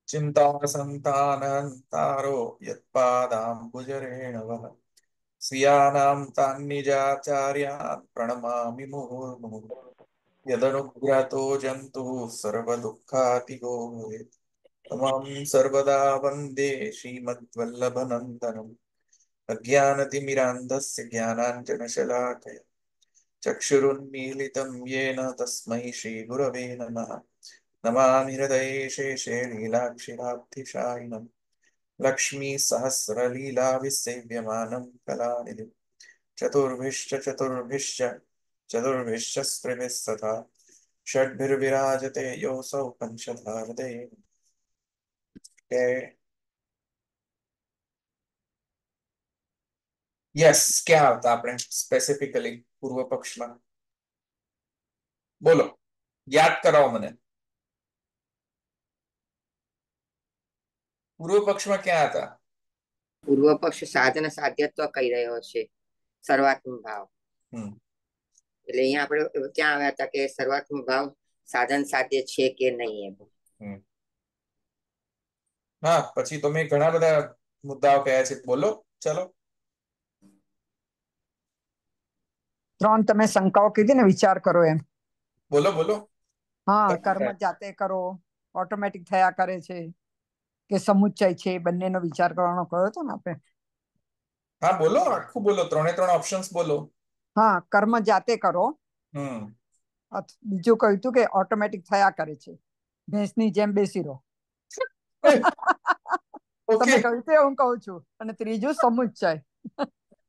चिंता संतानहंतारो यत्पादाम्बुजरेणवः स्वीयानां तान्निजाचार्यान् प्रणमामि मुहुर्मुहुः यदनुग्रतो जन्तुः सर्वदुःखातिगो भवेत् तमं सर्वदा वन्दे श्रीमद्वल्लभनन्दनम् अज्ञानतिमिरान्धस्य ज्ञानाञ्जनशलाकया चक्षुरुन्मीलितं येन तस्मै श्रीगुरवे नमः नमामि हृदये शेषे लीलाक्षिराब्धिशायिनम् लक्ष्मी सहस्रलीलाभिसेव्यमानं कलानिधिम् चतुर्भिश्च स्त्रिभिस्तथा षड्भिर्विराजते योऽसौ पंचधारते यस क्या હતા આપણે સ્પેસિફિકલી પૂર્વ પક્ષમાં બોલો યાદ કરાવો મને પૂર્વ પક્ષમાં ક્યાં હતા પૂર્વ પક્ષ સાધન સાધ્યત્વ કહી રહ્યો છે સર્વાત્મક ભાવ એટલે અહીંયા આપણે ક્યાં આવ્યા હતા કે સર્વાત્મક ભાવ સાધન સાધ્ય છે કે નહીં એમ હા પછી તમે ઘણા બધા મુદ્દાઓ કયા છે બોલો ચલો ત્રણ તમે શંકાઓ કીધી ને વિચાર કરો એમ બોલો બોલો હા કર્મ જાતે કરો ઓટોમેટિક થયા કરે છે કે સમુચ્ચય છે બંનેનો વિચાર કરવાનો કહ્યો હતો ને આપણે હા બોલો આખું બોલો ત્રણે ત્રણ ઓપ્શન્સ બોલો હા કર્મ જાતે કરો બીજું કહ્યું હતું કે ઓટોમેટિક થયા કરે છે ભેંસની જેમ બેસી રહો તમે કહ્યું તે હું કહું છું અને ત્રીજું સમુચ્ચય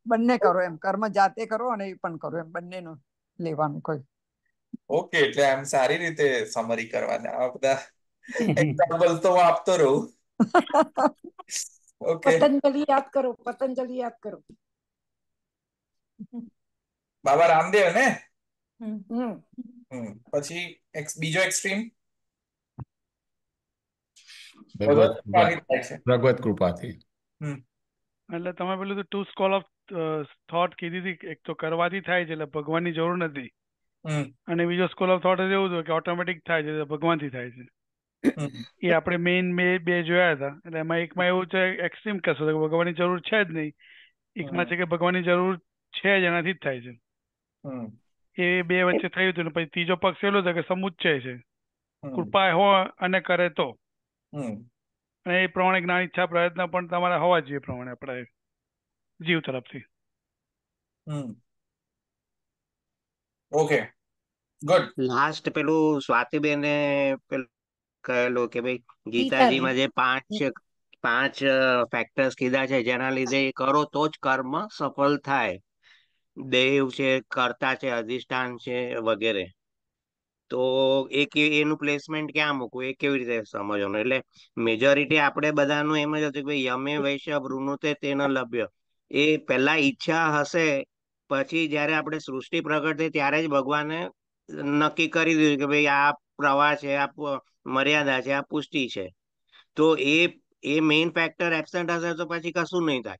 બંને કરો એમ કર્મ જાતે કરો અને એ પણ કરો એમ બંનેનું લેવાનું કહ્યું ઓકે એટલે આમ સારી રીતે સમરી કરવાના આ બધા એક્ઝામ્પલ તો હું આપતો રહું ઓકે પતંજલિ યાદ કરો બાબા રામદેવ ને પછી બીજો એક્સ્ટ્રીમ ભગવત કૃપાથી એટલે તમે પેલું ટુ સ્કોલ ઓફ થોટ કીધી હતી એક તો કરવાથી થાય છે એટલે ભગવાનની જરૂર નથી અને બીજો સ્કૂલ ઓફ થોટ એવું હતું કે ઓટોમેટિક થાય છે ભગવાનથી થાય છે એ આપણે મેઇન બે જોયા હતા એટલે એમાં એકમાં એવું છે એક્સ્ટ્રીમ કહેશો કે ભગવાનની જરૂર છે જ નહીં એકમાં છે કે ભગવાનની જરૂર છે જ એનાથી જ થાય છે એ બે વચ્ચે થયું હતું ને પછી ત્રીજો પક્ષ એવો હતો કે સમુચ્ચય છે કૃપા હોય અને કરે તો અને એ પ્રમાણે જ્ઞાન ઈચ્છા પ્રયત્ન પણ તમારે હોવા જોઈએ પ્રમાણે આપણે જીવ તરફથી ઓકે ગુડ લાસ્ટ પેલું સ્વાતિબેને કહેલું કે ભાઈ ગીતાજીમાં જે પાંચ ફેક્ટર્સ કીધા છે જેના લીધે કરો તો જ કર્મ સફળ થાય દેવ છે કર્તા છે અધિષ્ઠાન છે વગેરે તો એનું પ્લેસમેન્ટ ક્યાં મૂકવું એ કેવી રીતે સમજવાનું એટલે મેજોરિટી આપણે બધાનું એમ જ હતું કે ભાઈ યમે વૈશ્ય વૃણુતે તેન લભ્ય એ પહેલા ઈચ્છા હશે પછી જયારે આપણે સૃષ્ટિ પ્રગટ થઈ ત્યારે જ ભગવાને નક્કી કરી દીધું કે ભાઈ આ પ્રવાહ છે આ મર્યાદા છે આ પુષ્ટિ છે તો એ મેઇન ફેક્ટર એબસેન્ટ હશે તો પછી કશું નહીં થાય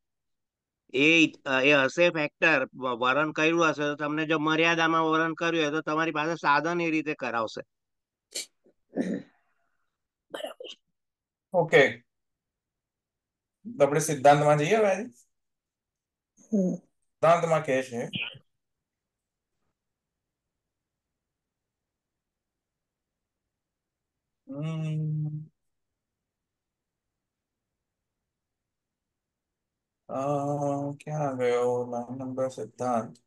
એ હશે ફેક્ટર વરણ કર્યું હશે તો તમને જો મર્યાદામાં વરણ કર્યું હોય તો તમારી પાસે સાધન એ રીતે કરાવશે ઓકે આપણે સિદ્ધાંતમાં જઈએ ભાઈ સિદ્ધાંતમાં કહે છે ક્યાં ગયો લાઈન નંબર સિદ્ધાંત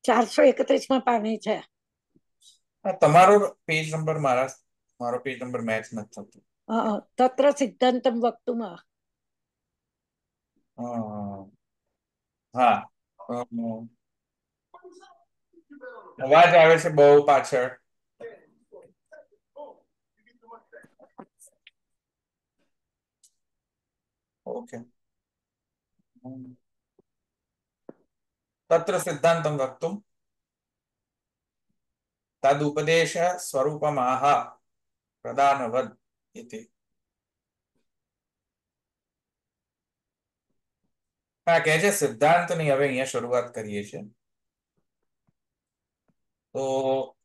431 પાને છે તમારો પેજ નંબર મારો પેજ નંબર મેચ નથી થતો તત્ર સિદ્ધાંતમ વક્તુમાં હા અવાજ આવે છે બહુ પાછળ ઓકે તત્ર સિદ્ધાંતમ વક્તુમ તદુપદેશ સ્વરૂપમાહ પ્રદાનવદ ઇતિ હા કહે છે સિદ્ધાંતની હવે અહીંયા શરૂઆત કરીએ છીએ તો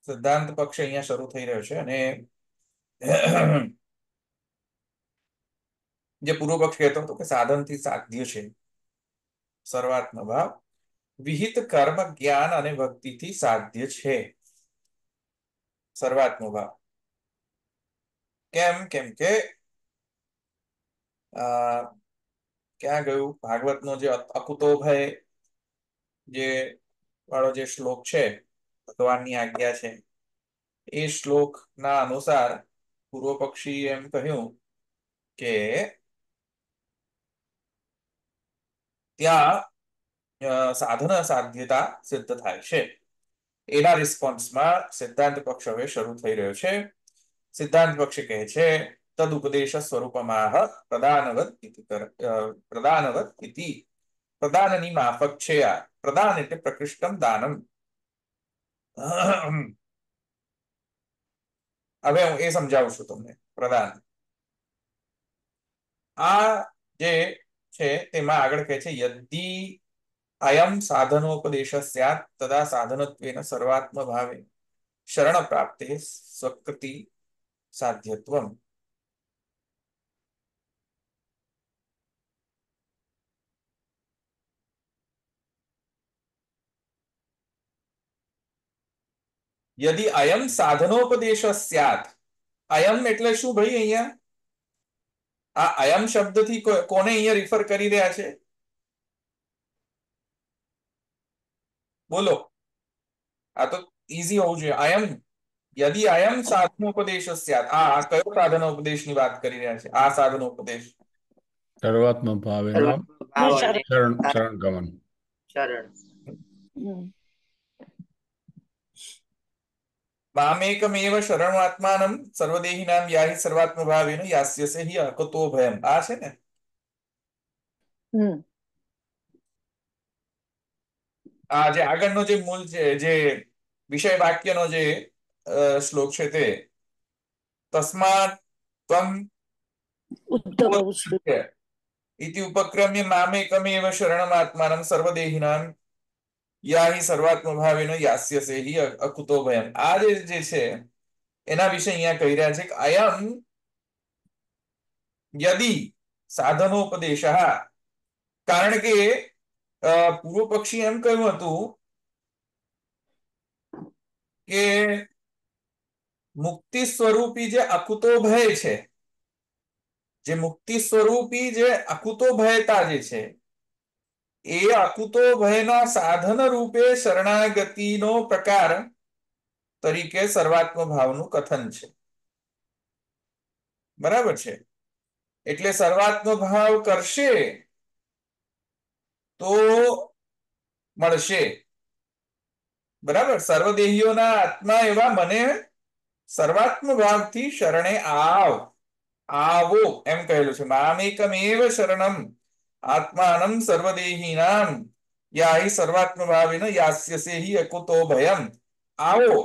સિદ્ધાંત પક્ષ અહીંયા શરૂ થઈ રહ્યો છે અને જે પૂર્વ પક્ષ કહેતો હતો કે સાધનથી સાધ્ય છે સર્વાત્મ ભાવ, વિહિત કર્મ જ્ઞાન અને ભક્તિથી સાધ્ય છે સર્વાત્મ ભાવ. કેમ કે ક્યાં ગયું ભાગવતનો જે અકુતો ભય જે વાળો જે શ્લોક છે, ભગવાનની આજ્ઞા છે, એ શ્લોક ના અનુસાર પૂર્વ પક્ષી એમ કહ્યું કે ત્યાં સાધન સાધ્યતા સિદ્ધ થાય છે. એના રિસ્પોન્સમાં સિદ્ધાંત પક્ષ હવે શરૂ થઈ રહ્યો છે. સિદ્ધાંત પક્ષ કહે છે તદુપદેશ સ્વરૂપમાહ પ્રદાનવત ઇતિ. પ્રદાનની માફક છે આ. પ્રદાન એટલે પ્રકૃષ્ટમ દાનમ. હવે હું એ સમજાવું છું તમને. પ્રદાન આ જે છે તેમાં આગળ કહે છે યદ્ધિ અયમ સાધનોપદેશ સ્યાત તદા સાધનત્વેન સર્વાત્મ ભાવે શરણ પ્રાપ્તે સ્વકૃતિ સાધ્યત્વમ. યદિ અયમ સાધનોપદેશ સ્યાત. અયમ એટલે શું ભાઈ? અહીંયા આ અયમ શબ્દથી કોને અહીંયા રિફર કરી રહ્યા છે? બોલો. આ તો ઈઝી હોવું જોઈએ. અયમ યદિ અયમ સાધનોપદેશ સ્યાત. આ કયો સાધનોપદેશની વાત કરી રહ્યા છે? આ સાધનોપદેશ સર્વાત્મ ભાવેનો ભાવ અને શરણ ગમન. શરણ. મામેકમેવ શરણાત્માનમ સર્વદેહિનામ યાહિ સર્વાત્મ ભાવેન યાસ્યસે હિ અકતો ભયમ. આ છે ને? આ જે આગળનો જે મૂળ છે, જે વિષય વાક્યનો જે શ્લોક છે તે તસ્માત ત્વમ ઇતિ ઉપક્રમ્ય મામેકમેવ શરણમાત્માનમ સર્વદેહિનામ યાહિ સર્વાત્મ ભાવેન યાસ્યસે હિ અકુતો ભયમ. આ જે છે એના વિશે અહીંયા કહી રહ્યા છે કે અયમ યદિ સાધનોપદેશ. કારણ કે પૂર્વ પક્ષી એમ કહ્યું હતું કે મુક્તિ સ્વરૂપી જે અકુતો ભય છે, જે મુક્તિ સ્વરૂપી જે અકુતો ભયતા જે છે, એ અકુતો ભયના સાધન રૂપે શરણાગતિનો પ્રકાર તરીકે સર્વાત્મ ભાવનું કથન છે. બરાબર છે? એટલે સર્વાત્મ ભાવ કરશે તો મળશે. બરાબર? સર્વદેહીઓના આત્મા એવા મને સર્વાત્મ ભાવથી શરણે આવો એમ કહેલું છે. મામેકમેવ શરણમ આત્માનમ સર્વદેહિનામ યાહિ સર્વાત્મ ભાવેન યાસ્યસે હિ અકુતો ભયમ. આવો,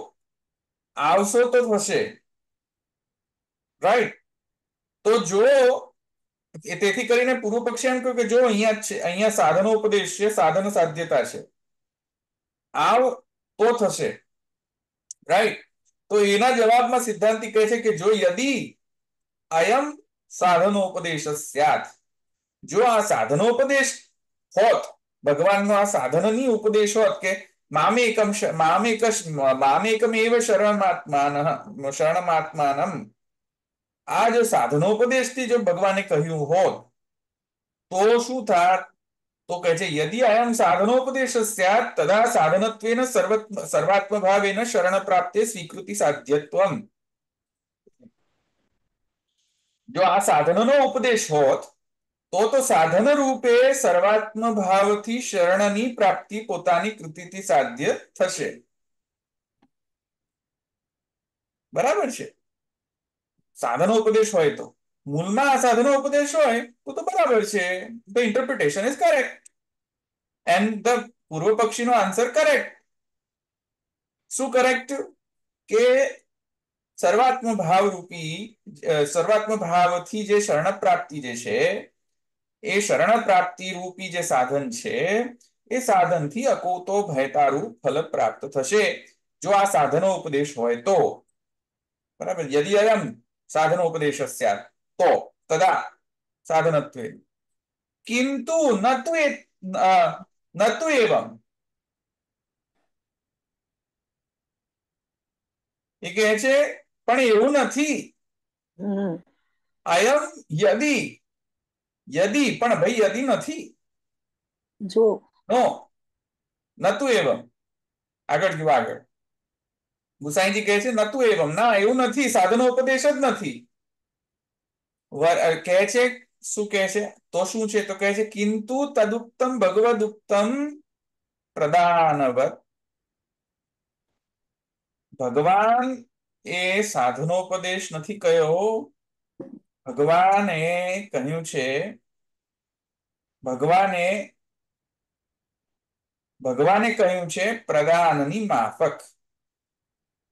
આવશો તો થશે. રાઈટ? તો જો તેથી કરીને પૂર્વ પક્ષી એમ કહ્યું કે જો અહીંયા છે, અહીંયા સાધનોપદેશ છે, સાધન સાધ્યતા છે, આવ તો થશે. રાઈટ? તો એના જવાબમાં સિદ્ધાંતિ કહે છે કે જો યદિ અયમ સાધનોપદેશ સ્યાત. જો આ સાધનોપદેશ હોત, ભગવાનનો આ સાધનની ઉપદેશ હોત કે મામેકમેવ શરણમાત્માનમ, આ જો સાધનોપદેશથી જો ભગવાને કહ્યું હોત તો શું થાત? તો કહે છે યદિ અયમ સાધનોપદેશ સ્યાત તદા સાધનત્વેન સર્વાત્મ ભાવેન શરણ પ્રાપ્તે સ્વીકૃતિ સાધ્યત્વમ. જો આ સાધનનો ઉપદેશ હોત તો સાધન રૂપે સર્વાત્મ ભાવથી શરણની પ્રાપ્તિ પોતાની કૃતિથી સાધ્ય થશે. બરાબર છે? સાધનો ઉપદેશ હોય તો, મૂળમાં આ સાધનો ઉપદેશ હોય તો બરાબર છે. The interpretation is correct and the પૂર્વ પક્ષીનો આન્સર કરેક્ટ. શું કરેક્ટ? કે સર્વાત્મ ભાવ રૂપી સર્વાત્મ ભાવથી જે શરણ પ્રાપ્તિ જે છે, એ શરણ પ્રાપ્તિ રૂપી જે સાધન છે, એ સાધનથી અકુતો ભયતારૂપ ફલ પ્રાપ્ત થશે જો આ સાધનો ઉપદેશ હોય તો. બરાબર? યદિ અયમ साधनोपदेशः स्यात् तो तदा साधनत्वे किंतु न तु एवं એ કહે છે પણ એવું નથી અયમ યદિ યદિ પણ ભાઈ યદિ નથી જો નો નતું એવમ આગળ જુઓ આગળ ગુસાઈજી કહે છે નતું એવમ ના એવું નથી સાધનોપદેશ જ નથી કહે છે શું કહે છે તો શું છે તો કહે છે કિંતુ તદુક્તમ ભગવદુક્તમ પ્રદાનવત ભગવાન એ સાધનોપદેશ નથી કહ્યો ભગવાને કહ્યું છે ભગવાને કહ્યું છે પ્રદાનની માફક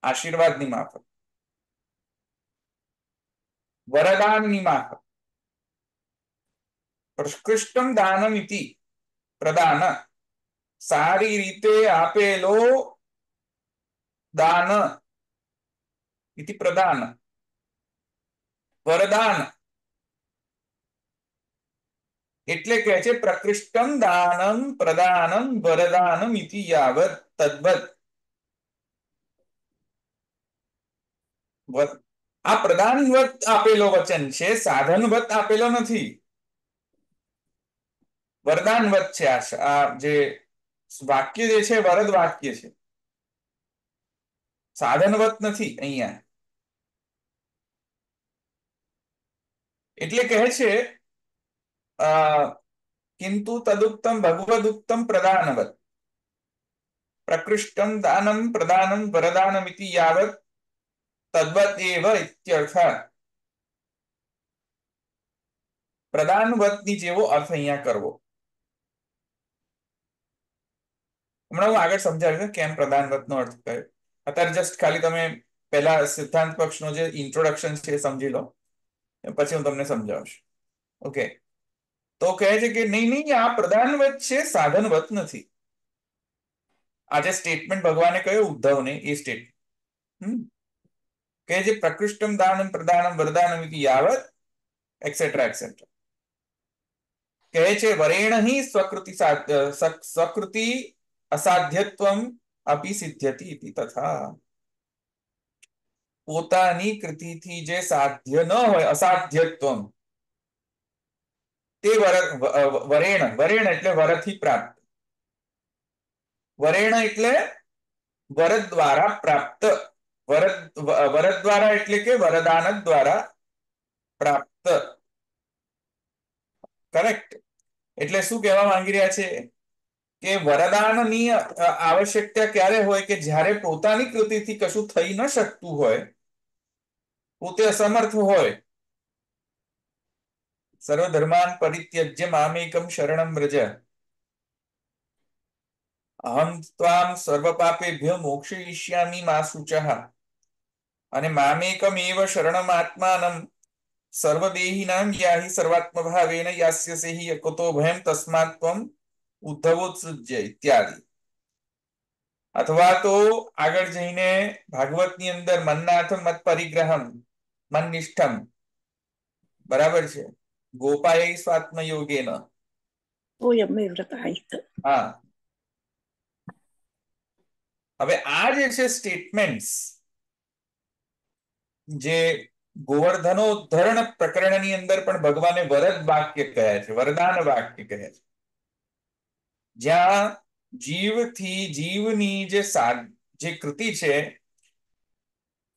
આશીર્વાદની માફક વરદાનની માફક પ્રકૃષ્ટમ દાનમિતિ પ્રદાન સારી રીતે આપેલો દાન ઇતિ પ્રદાન વરદાન એટલે કહે છે પ્રકૃષ્ટમ દાનમ પ્રદાનમ વરદાનમ ઇતિ યાવત તદ્વત આ પ્રદાનવત આપેલો વચન છે સાધનવત આપેલો નથી વરદાનવત છે આ જે વાક્ય જે છે વરદ વાક્ય છે સાધનવત નથી અહીંયા એટલે કહે છે કિંતુ તદુક્તમ ભગવદુક્તમ પ્રદાનવત પ્રકૃષ્ટમ દાનમ પ્રદાનમ વરદાનમિતિ યાવત તદ્વત એવ ઇત્યર્થ પ્રદાનવતની જેવો અર્થ અહીંયા કરવો હમણાં હું આગળ સમજાવીશ કેમ પ્રદાનવતનો અર્થ કર્યો અત્યારે જસ્ટ ખાલી તમે પહેલા સિદ્ધાંત પક્ષનો જે ઇન્ટ્રોડક્શન છે એ સમજી લો પછી હું તમને સમજાવીશ ઓકે તો કહે છે કે નહીં આ પ્રદાનવત છે સાધનવત નથી આ જે સ્ટેટમેન્ટ ભગવાને કહ્યું ઉદ્ધવને એ સ્ટેટમેન્ટ કહે છે પ્રકૃષ્ટમ દાનમ પ્રદાનમ વરદાનમ ઇતિ યાવત એક્સેટ્રા એક્સેટ્રા કહે છે વરેણ હિ સ્વકૃતિ અસાધ્યત્વમ અપી સિદ્ધ્યતિ ઇતિ તથા પોતાની કૃતિથી જે સાધ્ય ન હોય અસાધ્યત્વમ તે વરેણ એટલે વરથી પ્રાપ્ત વરેણ એટલે વરદ દ્વારા પ્રાપ્ત વરદ દ્વારા એટલે કે વરદાન દ્વારા પ્રાપ્ત કરેક્ટ એટલે શું કહેવા માંગી રહ્યા છે કે વરદાનની આવશ્યકતા ક્યારે હોય કે જ્યારે પોતાની કૃતિથી કશું થઈ ન શકતું હોય પોતે અસમર્થ હોય સર્વધર્માન પરિત્યજ્ય મામેકમ શરણમ વ્રજ અહમ ત્વામ સર્વ પાપેભ્યો મોક્ષયિષ્યામિ મા શુચઃ અને મામેકમ એવ શરણમ આત્માનમ સર્વદેહિનામ યાહિ સર્વાત્મ ભાવેન યાસ્યસે હિ યકતો ભયમ તસ્માત ત્વમ ઉદ્ધવોત્સૃજ્ય ઇત્યાદિ અથવા તો આગળ જઈને ભાગવતની અંદર મન્નાથ મત પરિગ્રહમ મનનિષ્ઠમ બરાબર છે ગોપાય સ્વાત્મ યોગેન હા હવે આ જે છે સ્ટેટમેન્ટ્સ જે ગોવર્ધનોદ્ધરણ પ્રકરણની અંદર પણ ભગવાને વરદ વાક્ય કહ્યા છે વરદાન વાક્ય કહ્યા છે જ્યાં જીવની જે કૃતિ છે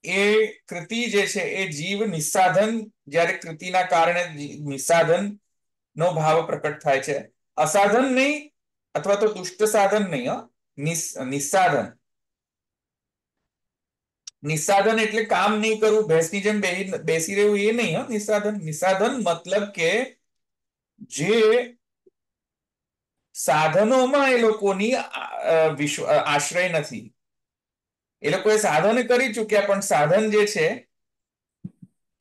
એ કૃતિ જે છે એ જીવ નિસ્સાધન જ્યારે કૃતિના કારણે નિસ્સાધન નો ભાવ પ્રકટ થાય છે અસાધન નહીં અથવા તો દુષ્ટ સાધન નહીં નિસ્સાધન નિસ્સાધન એટલે કામ નહીં કરવું ભેંસની જેમ બેસી રહેવું એ નહીં નિસ્સાધન મતલબ કે જે સાધનોમાં એ લોકોની આશ્રય નથી એ લોકોએ સાધન કરી ચૂક્યા પણ સાધન જે છે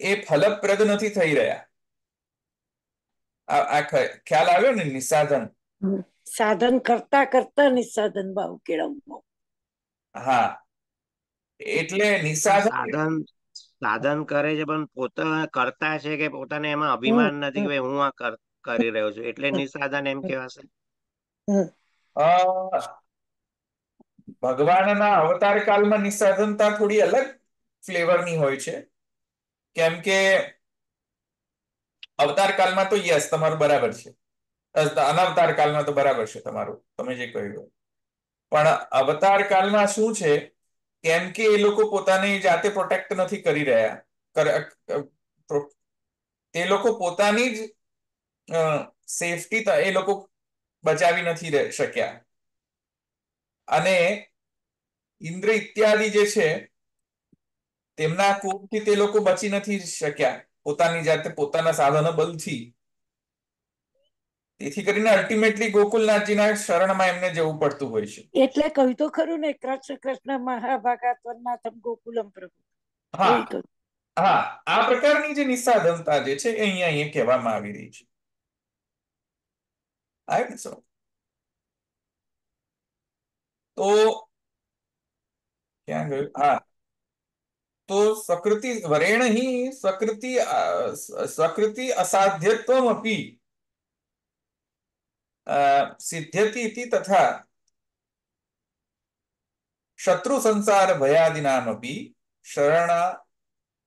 એ ફલપ્રદ નથી થઈ રહ્યા આ ખ્યાલ આવ્યો ને નિસ્સાધન સાધન કરતા કરતા નિસ્સાધન ભાવ કેળવવો હા એટલે નિસ્સાધન સાધન કરે છે પણ પોતા કરતા છે કે પોતાને એમાં અભિમાન નથી કે ભાઈ હું આ કરી રહ્યો છું એટલે નિસાધન એમ કહેવાશે. અ, ભગવાનના અવતાર કાળમાં નિસાધનતા થોડી અલગ ફ્લેવરની હોય છે. કેમ કે અવતાર કાળમાં તો યસ તમારું બરાબર છે, અનવતાર કાળમાં તો બરાબર છે તમારું, તમે જે કહ્યું. પણ અવતાર કાળમાં શું છે, કેમ કે એ લોકો પોતાની જાતે પ્રોટેક્ટ નથી કરી રહ્યા, તે લોકો પોતાની જ સેફટી એ લોકો બચાવી નથી શક્યા, અને ઇન્દ્ર ઇત્યાદિ જે છે તેમના કોપથી તે લોકો બચી નથી શક્યા પોતાની જાતે પોતાના સાધનો બલથી. તેથી કરીને અલ્ટિમેટલી ગોકુલનાથજીના શરણમાં એમને જવું પડતું હોય છે. એટલે કહ્યું તો ખરું ને, કૃષ્ણ કૃષ્ણ મહાભાગા ત્વન્નાથમ ગોકુલમ પ્રભુ. હા હા, આ પ્રકારની જે નિસાધનતા જે છે એ અહીંયા કહેવામાં આવી રહી છે. તો ક્યાં ગયું? હા, તો સકૃતિ વરેણ હિ સકૃતિ અસાધ્યત્વમ અપી સિદ્ધ્યતિ ઇતિ તથા શત્રુ સંસાર ભયાદિનામપી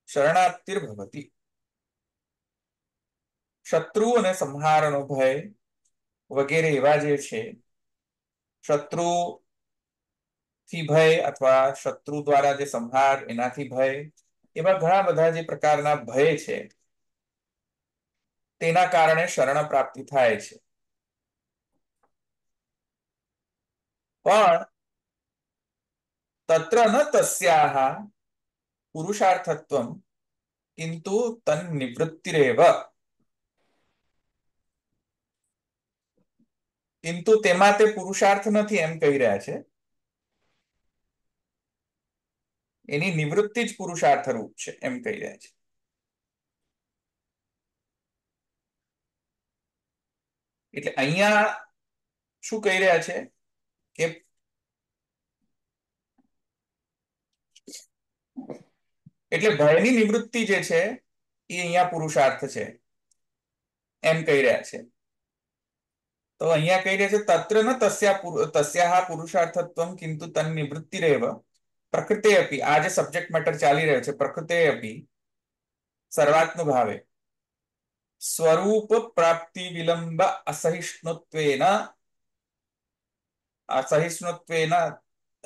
શરણાર્તિર્ભવતિ. શત્રુ અને સંહારનો ભય વગેરે એવા જે છે, શત્રુ થી ભય અથવા શત્રુ દ્વારા જે સંહાર એનાથી ભય, એવા ઘણા બધા જે પ્રકારના ભય છે તેના કારણે શરણ પ્રાપ્તિ થાય છે. પણ તત્ર ન તસ્યાહ પુરુષાર્થત્વમ કિંતુ તન નિવૃત્તિરેવ. કિંતુ તેમાં તે પુરુષાર્થ નથી એમ કહી રહ્યા છે, એની નિવૃત્તિ જ પુરુષાર્થ રૂપ છે એમ કહી રહ્યા છે. એટલે અહીંયા શું કહી રહ્યા છે કે એટલે ભયની નિવૃત્તિ જે છે એ અહીંયા પુરુષાર્થ છે એમ કહી રહ્યા છે. તો અહીંયા કહી રહ્યા છે તત્ર ન તસ્યાહ પુરુષાર્થત્વમ કિંતુ તન નિવૃત્તિરેવ પ્રકૃતે અપી. આ જે સબ્જેક્ટ મેટર ચાલી રહ્યો છે, પ્રકૃતે અપી સર્વાત્મ ભાવે સ્વરૂપ પ્રાપ્તિ વિલંબ અસહિષ્ણુત્વેન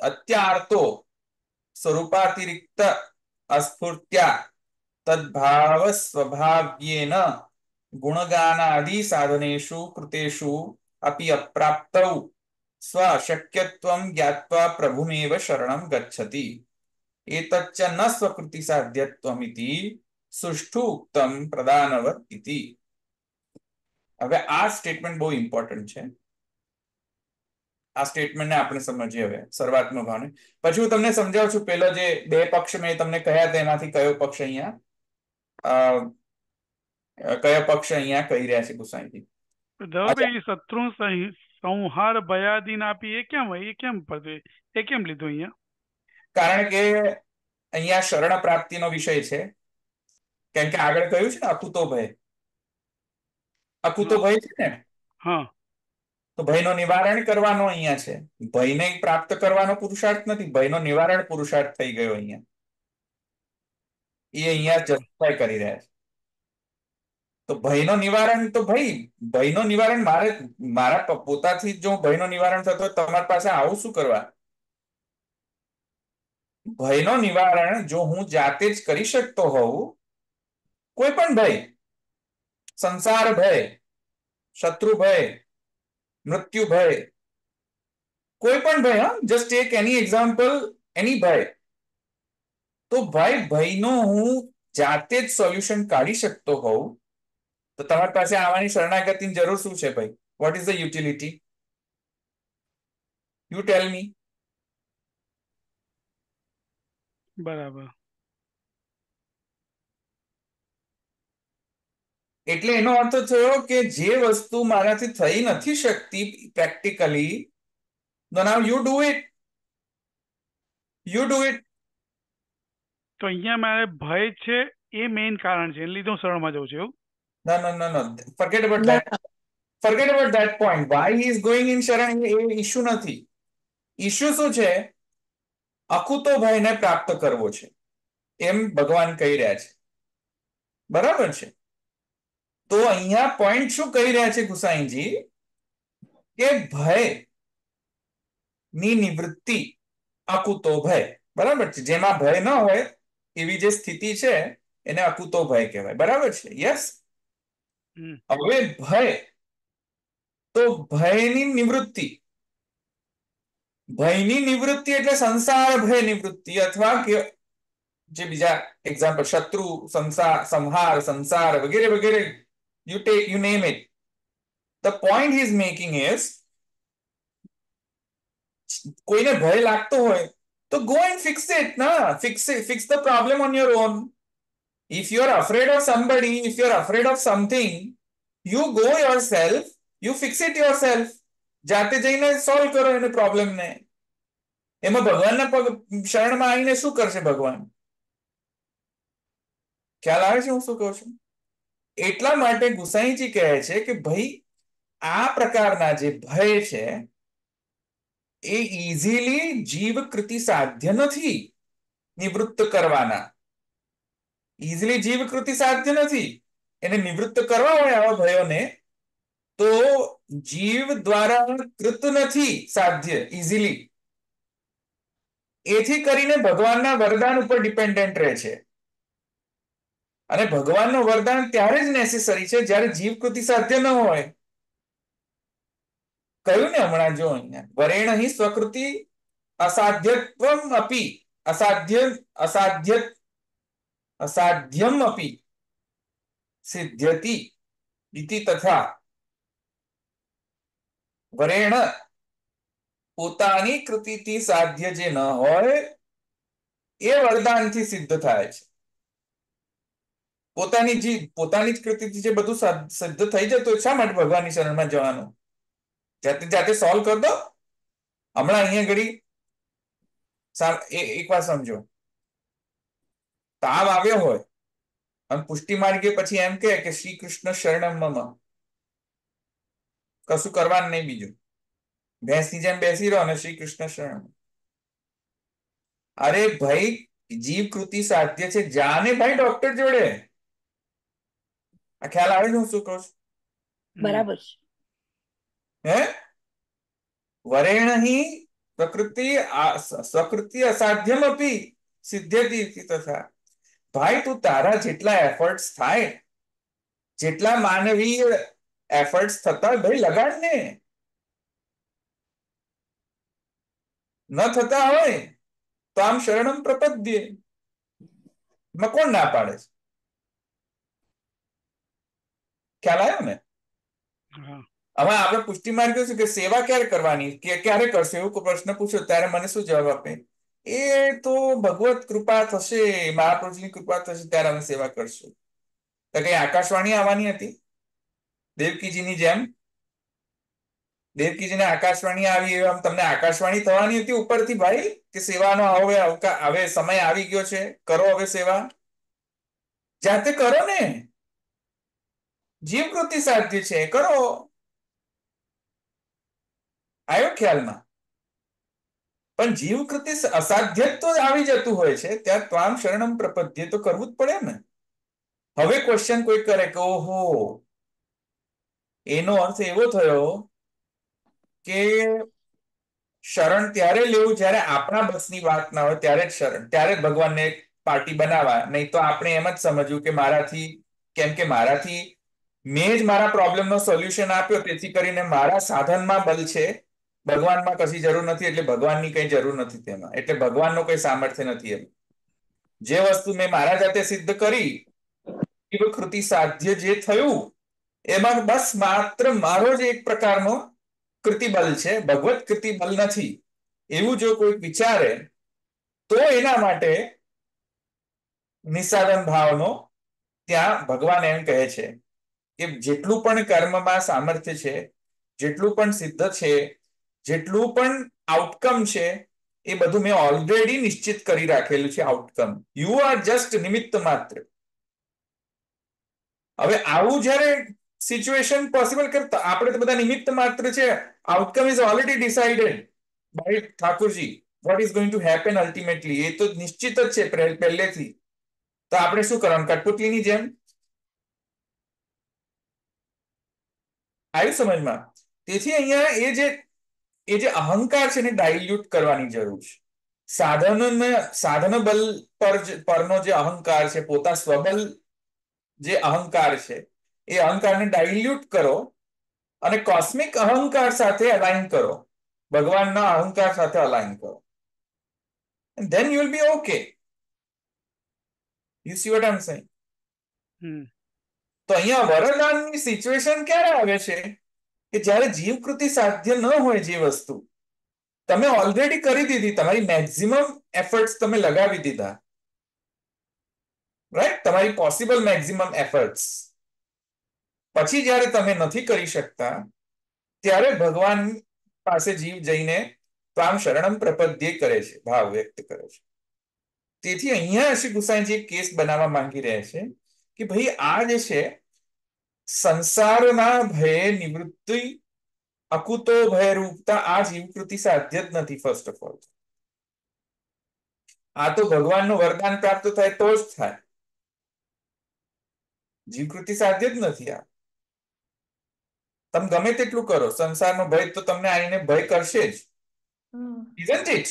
અત્યાર્તો સ્વરૂપાતિરિક્ત અસ્ફૂર્ત્યા તદ્ભાવ સ્વભાવ્યેન ગુણગાનાદિ સાધનેષુ કૃતેષુ અપી અપ્રાપ્તૌ સ્વ અશક્યત્વં જ્ઞાત્વા પ્રભુમેવ શરણં ગચ્છતિ એતચ્ચ ન સ્વકૃતિ સાધ્યત્વમિતિ સુષ્ઠુ ઉક્તમ પ્રદાનવત ઇતિ. હવે આ સ્ટેટમેન્ટ બહુ ઇમ્પોર્ટન્ટ છે. આ સ્ટેટમેન્ટને આપણે સમજીએ હવે સર્વાત્મ ભાવને. પછી હું તમને સમજાવું છું પેલો જે બે પક્ષ મેં તમને કહ્યા તેમાંથી કયો પક્ષ અહીંયા કહી રહ્યા છે ગુસાઈજી. ધવલભાઈ, શત્રુ સંહાર ભયાદીન આપી એ કેમ પડે, એ કેમ લીધું અહીંયા? કારણ કે અહીંયા શરણ પ્રાપ્તિનો વિષય છે. કેમ કે આગળ કહ્યું છે ને અકુતો ભય, અકુતો ભય છે ને. હા, તો ભયનો નિવારણ કરવાનો અહીંયા છે. ભયને પ્રાપ્ત કરવાનો પુરુષાર્થ નથી, ભયનો નિવારણ પુરુષાર્થ થઈ ગયો અહીંયા. એ અહીંયા જસ્ટિફાય કરી રહ્યા છે. તો ભયનો નિવારણ તો ભયનો નિવારણ મારા પોતાથી જો ભયનો નિવારણ થતો તમારી પાસે આવું શું કરવા? ભયનો નિવારણ જો હું જાતે જ કરી શકતો હોઉં, કોઈ પણ ભય, સંસાર ભય, શત્રુ ભય, મૃત્યુ ભય, કોઈ પણ ભય, જસ્ટ ટેક એની એક્ઝામ્પલ, એની ભય, તો ભયનો હું જાતે જ સોલ્યુશન કાઢી શકતો હોઉં તો તમારી પાસે આવવાની શરણાગતિની જરૂર શું છે ભાઈ? What is the utility? You tell me. બરાબર. એટલે એનો અર્થ થયો કે જે વસ્તુ મારાથી થઈ નથી શકતી practically, now you do it. તો અહીંયા મારે ભય છે એ મેઇન કારણ છે, એને લીધે હું શરણમાં જઉં છું એવું? No, no, no, no. Forget about that. Forget about that point. Why he is going in શરણ એ ઇશ્યુ નથી. ઇશ્યુ શું છે? અકૂતો ભયને પ્રાપ્ત કરવો છે એમ ભગવાન કહી રહ્યા છે, બરાબર છે? તો અહીંયા પોઈન્ટ શું કહી રહ્યા છે ગુસાઈજી? કે ભય ની નિવૃત્તિ, અકૂતો ભય, બરાબર છે? જેમાં ભય ન હોય એવી જે સ્થિતિ છે એને અકૂતો ભય કહેવાય, બરાબર છે? યસ. હવે ભય, તો ભયની નિવૃત્તિ, ભયની નિવૃત્તિ એટલે સંસાર ભય નિવૃત્તિ, અથવા જે બીજા એક્ઝામ્પલ શત્રુ સંહાર, સંસાર વગેરે વગેરે, you name it. The point he is making is, કોઈને ભય લાગતો હોય તો go and fix it, ના fix the problem on your own. If you are afraid of somebody, if you are afraid of something, you go yourself, you fix it yourself. જાતે જઈને solve કરો એને પ્રોબ્લેમ ને. એમાં ભગવાનના શરણમાં આવીને શું કરશે ભગવાન? ખ્યાલ આવે છે હું શું કહું છું? એટલા માટે ગુસાઈજી કહે છે કે ભાઈ આ પ્રકારના જે ભય છે એ ઇઝીલી જીવ કૃતિ સાધ્ય નથી નિવૃત્ત કરવાના. ઇઝીલી જીવ કૃતિ સાધ્ય નથી. એને નિવૃત્ત કરવા હોય આવા ભયોને તો જીવ દ્વારા કૃત નથી સાધ્ય ઇઝીલી. એથી કરીને ભગવાનના વરદાન ઉપર ડિપેન્ડન્ટ રહે છે. અને ભગવાનનું વરદાન ત્યારે જ નેસેસરી છે જ્યારે જીવ કૃતિ સાધ્ય ન હોય. કહ્યું ને હમણાં, જો અહીંયા વરેણ હિ સ્વકૃતિ અસાધ્યત્વમ અપી, અસાધ્યમ અપી સિદ્ધ્યતિ ઇતિ તથા. વરેણ પોતાની કૃતિથી સાધ્ય જે ન હોય એ વરદાનથી સિદ્ધ થાય છે. પોતાની જ કૃતિથી જે બધું સિદ્ધ થઈ જતું, શા માટે ભગવાનની શરણમાં જવાનું? જાતે જાતે સોલ્વ કરી દો. હમણાં અહીંયા ઘડી એક વાર સમજો, તાવ આવ્યો હોય અને પુષ્ટિ માર્ગે પછી એમ કે શ્રી કૃષ્ણ શરણમ મમ, કશું કરવાનું નહીં બીજું, ભેંસની જેમ બેસી રહો અને શ્રી કૃષ્ણ શરણ. અરે ભાઈ જીવ કૃતિ સાધ્ય છે, જાને ભાઈ ડોક્ટર જોડે. આ ખ્યાલ આવે છે હું શું કહું છું? બરાબર છે. હે વરેણ હિ સ્વકૃતિ અસાધ્યમ અપી સિદ્ધ્યતિ તથા. ભાઈ તું તારા જેટલા એફર્ટ્સ થાય, જેટલા માનવીય એફર્ટ્સ થતા ભાઈ લગાડ ને. ન થતા હોય તો આમ શરણમ પ્રપદ્ય, એમાં કોણ ના પાડે છે? ખ્યાલ આવ્યો ને? હવે આપણે પુષ્ટિ માર્ગ છે કે સેવા ક્યારે કરવાની, ક્યારે કરશે એવું કોઈ પ્રશ્ન પૂછ્યો ત્યારે મને શું જવાબ આપે? એ તો ભગવત કૃપા થશે, મહાપ્રભુની કૃપા થશે ત્યારે અમે સેવા કરશું. તો કઈ આકાશવાણી આવવાની હતી દેવકીજીની જેમ? દેવકીજીને આકાશવાણી આવી એમ તમને આકાશવાણી થવાની હતી ઉપરથી ભાઈ કે સેવાનો હવે સમય આવી ગયો છે, કરો હવે સેવા? જાતે કરો ને, જીવકૃતિ સાધ્ય છે, કરો. આવ્યો ખ્યાલમાં? પણ જીવકૃતિ અસાધ્ય તો આવી જતું હોય છે ત્યાં ત્વામ શરણમ પ્રપદ્ય તો કરવું જ પડે ને. હવે ક્વેશ્ચન કોઈ કરે કે ઓહો એનો અર્થ એવો થયો કે શરણ ત્યારે લેવું જ્યારે આપણા બસની વાત ના હોય, ત્યારે જ શરણ, ત્યારે જ ભગવાનને પાર્ટી બનાવવા. નહીં તો આપણે એમ જ સમજવું કે મારાથી, કેમ કે મારાથી મેં જ મારા પ્રોબ્લેમનો સોલ્યુશન આપ્યો તેથી કરીને મારા સાધનમાં બલ છે, ભગવાનમાં કશી જરૂર નથી, એટલે ભગવાનની કઈ જરૂર નથી તેમાં, એટલે ભગવાનનો કઈ સામર્થ્ય નથી. એમ જે વસ્તુ મેં મારા જાતે સિદ્ધ કરી, કૃતિ સાધ્ય જે થયું એમાં બસ માત્ર મારો જ એક પ્રકારનો કૃતિબલ છે, ભગવત કૃતિબલ નથી, એવું જો કોઈ વિચારે તો એના માટે નિસાધન ભાવનો ત્યાં ભગવાન એમ કહે છે કે જેટલું પણ કર્મમાં સામર્થ્ય છે, જેટલું પણ સિદ્ધ છે, જેટલું પણ આઉટકમ છે, એ બધું મેં ઓલરેડી નિશ્ચિત કરી રાખેલું છે આઉટકમ. યુ આર જસ્ટ નિમિત્ત માત્ર. હવે આવું જયારે સિચ્યુએશન પોસિબલ કરતા આપણે તો બધા નિમિત્ત માત્ર છે. Outcome is already decided by Thakorji. What is going to happen ultimately એ તો નિશ્ચિત જ છે પહેલેથી. તો આપણે શું કરવાનું? કઠપુતલીની જેમ આવ્યું સમજમાં? તેથી અહીંયા એ જે અહંકાર છે એને ડાયલ્યુટ કરવાની જરૂર છે. સાધન બલ પરનો જે અહંકાર છે, પોતા સ્વબલ જે અહંકાર છે, એ અહંકારને ડાયલ્યુટ કરો અને કોસ્મિક અહંકાર સાથે અલાઇન કરો, ભગવાનના અહંકાર સાથે અલાઇન કરો. then you will be okay. You see what I'm saying? તો અહીંયા વરદાનની સિચ્યુએશન ક્યારે આવે છે કે જ્યારે જીવકૃતિ સાધ્ય ન હોય, જે વસ્તુ તમે ઓલરેડી કરી દીધી, તમારી મેક્સિમમ એફર્ટ્સ તમે લગાવી દીધા, રાઈટ? તમારી પોસિબલ મેક્સિમમ એફર્ટ્સ પછી જ્યારે તમે નથી કરી શકતા, ત્યારે ભગવાન પાસે જીવ જઈને ત્વામ શરણમ પ્રપદ્યે કરે છે, ભાવ વ્યક્ત કરે છે. તેથી અહીંયા શ્રી ગુસાઈજી એક કેસ બનાવવા માંગી રહ્યા છે કે ભાઈ આ જે છે સંસારના ભયે નિવૃત્તિ, અકુતો ભય રૂપતા આ જીવકૃતિ સાધ્ય જ નથી. ફર્સ્ટ ઓફ ઓલ આ તો ભગવાનનું વરદાન પ્રાપ્ત થાય તો જ થાય. જીવકૃતિ સાધ્ય જ નથી. આ તમે ગમે તેટલું કરો, સંસારનો ભય તો તમને આવીને ભય કરશે જ. Isn't it?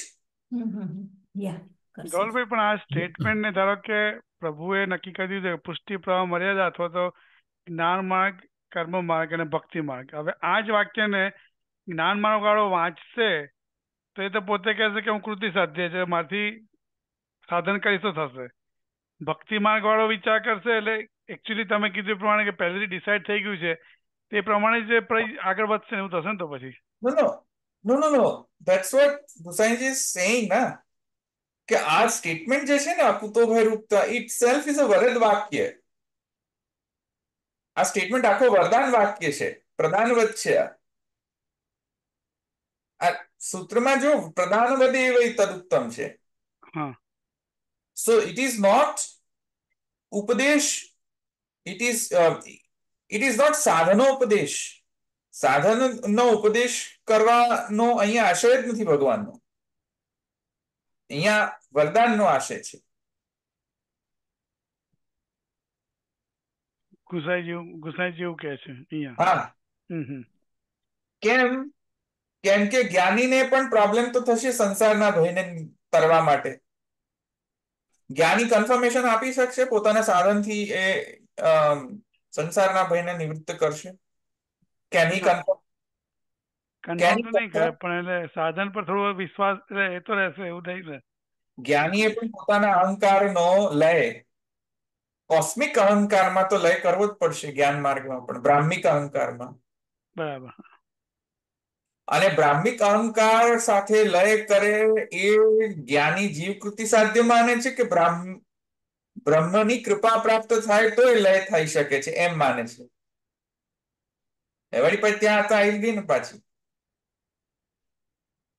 ધવલભાઈ, પણ આ સ્ટેટમેન્ટ ને ધારો કે પ્રભુએ નક્કી કરી દીધું કે પુષ્ટિ પ્રવાહ મર્યાદા અથવા તો જ્ઞાન માર્ગ, કર્મ માર્ગ અને ભક્તિ માર્ગ. હવે આ જ વાક્યને જ્ઞાન માર્ગ વાળો વાંચશે તો એ તો પોતે કહેશે કે હું કૃતિ સાધ્ય છે, મારથી સાધન કરીશ તો થશે. ભક્તિ માર્ગ વાળો વિચાર કરશે એટલે એકચ્યુઅલી તમે કીધું એ પ્રમાણે કે પહેલેથી ડિસાઇડ થઈ ગયું છે તે પ્રમાણે જ આગળ વધશે એવું થશે ને તો પછી? No. That's what Gusainji is saying ના, કે આ સ્ટેટમેન્ટ જે છે ને અકુતો ભય રૂપતા, ઇટ સેલ્ફ ઇઝ અ વરદ વાક્ય. આ સ્ટેટમેન્ટ આખો વરદાન વાક્ય છે, પ્રદાનવત છે. આ સૂત્રમાં જો પ્રદાનવદ એ તદુત્તમ છે. સો ઇટ ઇઝ નોટ ઉપદેશ, ઇટ ઇઝ નોટ સાધનોપદેશ. સાધનનો ઉપદેશ કરવાનો અહીંયા આશય જ નથી ભગવાનનો. અહીંયા વરદાનનો આશય છે. ગુસાઈજી એવું કહે છે અહીંયા. હા, કેમ કે જ્ઞાનીને પણ પ્રોબ્લેમ તો થશે સંસારના ભયને તરવા માટે. જ્ઞાની કન્ફર્મેશન આપી શકશે પોતાના સાધનથી, એ સંસારના ભયને નિવૃત્ત કરશે. કેમ ઈ કન્ફર્મ તો નહીં કરે પણ એટલે સાધન પર થોડો વિશ્વાસ એ તો રહેશે એવું થઈ છે. જ્ઞાનીએ પણ પોતાના અહંકારનો લય, કોસ્મિક અહંકારમાં તો લય કરવો જ પડશે, જ્ઞાન માર્ગમાં પણ બ્રાહ્મિક અહંકારમાં. બરાબર. અને બ્રાહ્મિક અહંકાર સાથે લય કરે એ જ્ઞાની જીવકૃતિ સાધ્ય માને છે કે બ્રહ્મની કૃપા પ્રાપ્ત થાય તો એ લય થઈ શકે છે એમ માને છે. વળી પછી ત્યાં હતા આવી ગઈ ને પાછી.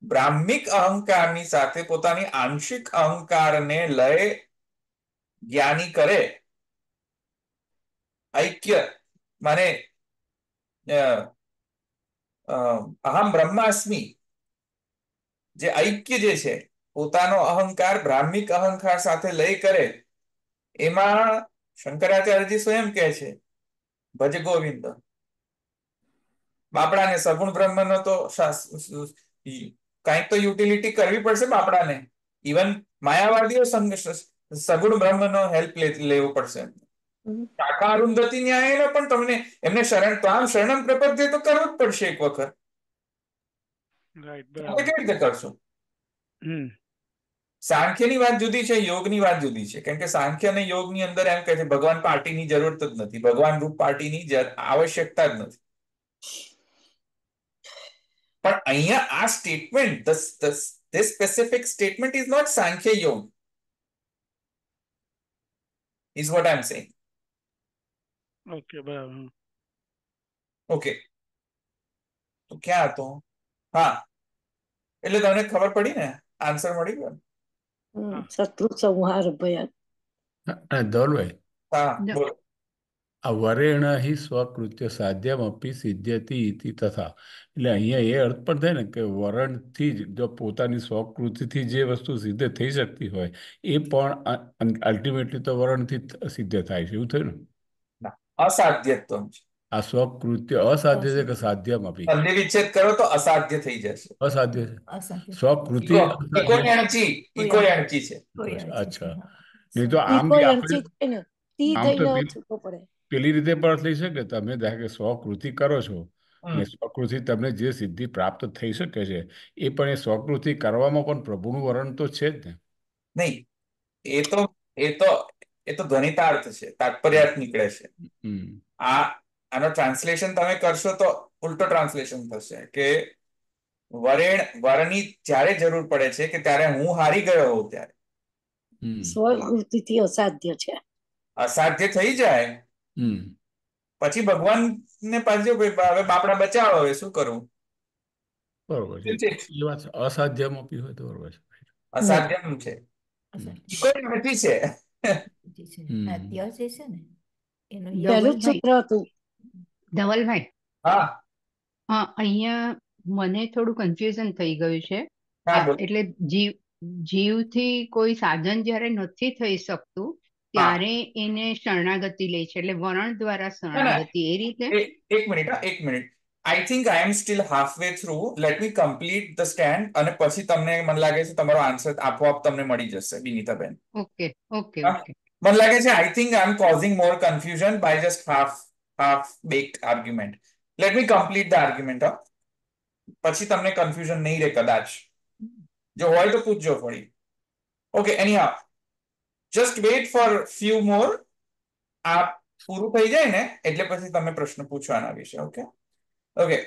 બ્રાહ્મિક અહંકારની સાથે પોતાની આંશિક અહંકારને લય જ્ઞાની કરે, ઐક્ય માને અહમ બ્રહ્માસ્મિ, જે ઐક્ય જે છે, પોતાનો અહંકાર બ્રાહ્મિક અહંકાર સાથે લય કરે, એમાં શંકરાચાર્યજી સ્વયં કહે છે ભજ ગોવિંદ. બાપડાને સગુણ બ્રહ્મનો તો કઈક તો યુટિલિટી કરવી પડશે બાપડાને. ઇવન માયાવાદીઓ સગુણ બ્રહ્મનો હેલ્પ લેવો પડશે. કાકા અરુંધતી ન્યાયનો પણ તમને એમને શરણમ પ્રપદ્ય તો કરવું જ પડશે એક વખત. કેવી રીતે કરશો? સાંખ્યની વાત જુદી છે, યોગની વાત જુદી છે. કેમ કે સાંખ્ય અને યોગની અંદર એમ કહે છે ભગવાન પાર્ટીની જરૂરત જ નથી, ભગવાન રૂપ પાર્ટીની આવશ્યકતા જ નથી. પણ અહીંયા આ statement, this specific statement is not Sankhya Yoga, is what I'm saying. Okay, બરાબર. ઓકે, તો ક્યાં હતો? હા, એટલે તમને ખબર પડી ને આન્સર મળી ગયો ને? શત્રુ સંહાર ભયા. ધવલભાઈ, હા બોલો. આ વરેણ હિ સ્વકૃત્ય સાધ્યમપી સિદ્ધ્યતિ ઇતિ તથા, એટલે અહીંયા એ અર્થ પણ થાય ને કે વરણથી જ જો પોતાની સ્વકૃતિથી જે વસ્તુ સિદ્ધ થઈ શકતી હોય એ પણ અલ્ટિમેટલી તો વરણથી જ સિદ્ધ થાય છે, એવું થયું ને? ના, અસાધ્યત્વમ છે. આ સ્વકૃત્ય અસાધ્ય છે કે સાધ્યમપી? સંધિ વિચ્છેદ કરો તો અસાધ્ય થઈ જશે. અસાધ્ય છે, સ્વકૃતિ ઇકો અસાધ્ય. એણચી છે. અચ્છા, નહીં તો આમ બી આપણે તી આમ તો થઈને છૂટો પડે. પેલી રીતે પણ થઈ શકે, તમે ધારો કે સ્વકૃતિ કરો છો ને હમ. સ્વકૃતિ તમને જે સિદ્ધિ પ્રાપ્ત થઈ શકે છે એ પણ એ સ્વકૃતિ કરવામાં પણ પ્રભુનું વરણ તો છે જ ને. નહીં, એ તો એ તો એ તો ધ્વનિતાર્થ છે, તાત્પર્યાર્થ નીકળે છે. હમ આનો ટ્રાન્સલેશન તમે કરશો તો ઉલટો ટ્રાન્સલેશન થશે કે વરની જ્યારે જરૂર પડે છે કે ત્યારે હું હારી ગયો હોઉં ત્યારે સ્વકૃતિથી અસાધ્ય છે, અસાધ્ય થઈ જાય પછી ભગવાન ને પાછું હવે બાપડા બચાવો, હવે શું કરવું? બરોબર છે, એ વાત અસાધ્યમાં પી હોય તો બરોબર છે. અસાધ્ય છે, કોઈ નથી છે. પહેલું જ સૂત્ર હતું. ધવલભાઈ, હા હા, અહીંયા મને થોડું કન્ફ્યુઝન થઈ ગયું છે. હા બોલો. એટલે જીવથી કોઈ સાધન જ્યારે નથી થઈ શકતું ત્યારે એને શરણાગતિ લે છે, એટલે વરણ દ્વારા શરણાગતિ, એ રીતે. એક minute. I think I M steel half way through. Late me complete the stand અને પછી તમને મને લાગે છે તમારો આન્સર આપોઆપ તમને મળી જશે, વિનીતાબેન. Okay okay okay. મને લાગે છે I think I am causing more confusion by just half baked argument. Let me complete the argument. પછી તમને કન્ફ્યુઝન નહીં રહે કદાચ. જો હોય તો પૂછજો ફરી. Okay, anyhow just wait for few more. આ પૂરું થઈ જાય ને એટલે પછી તમે પ્રશ્ન પૂછવાના વિશે. Okay okay.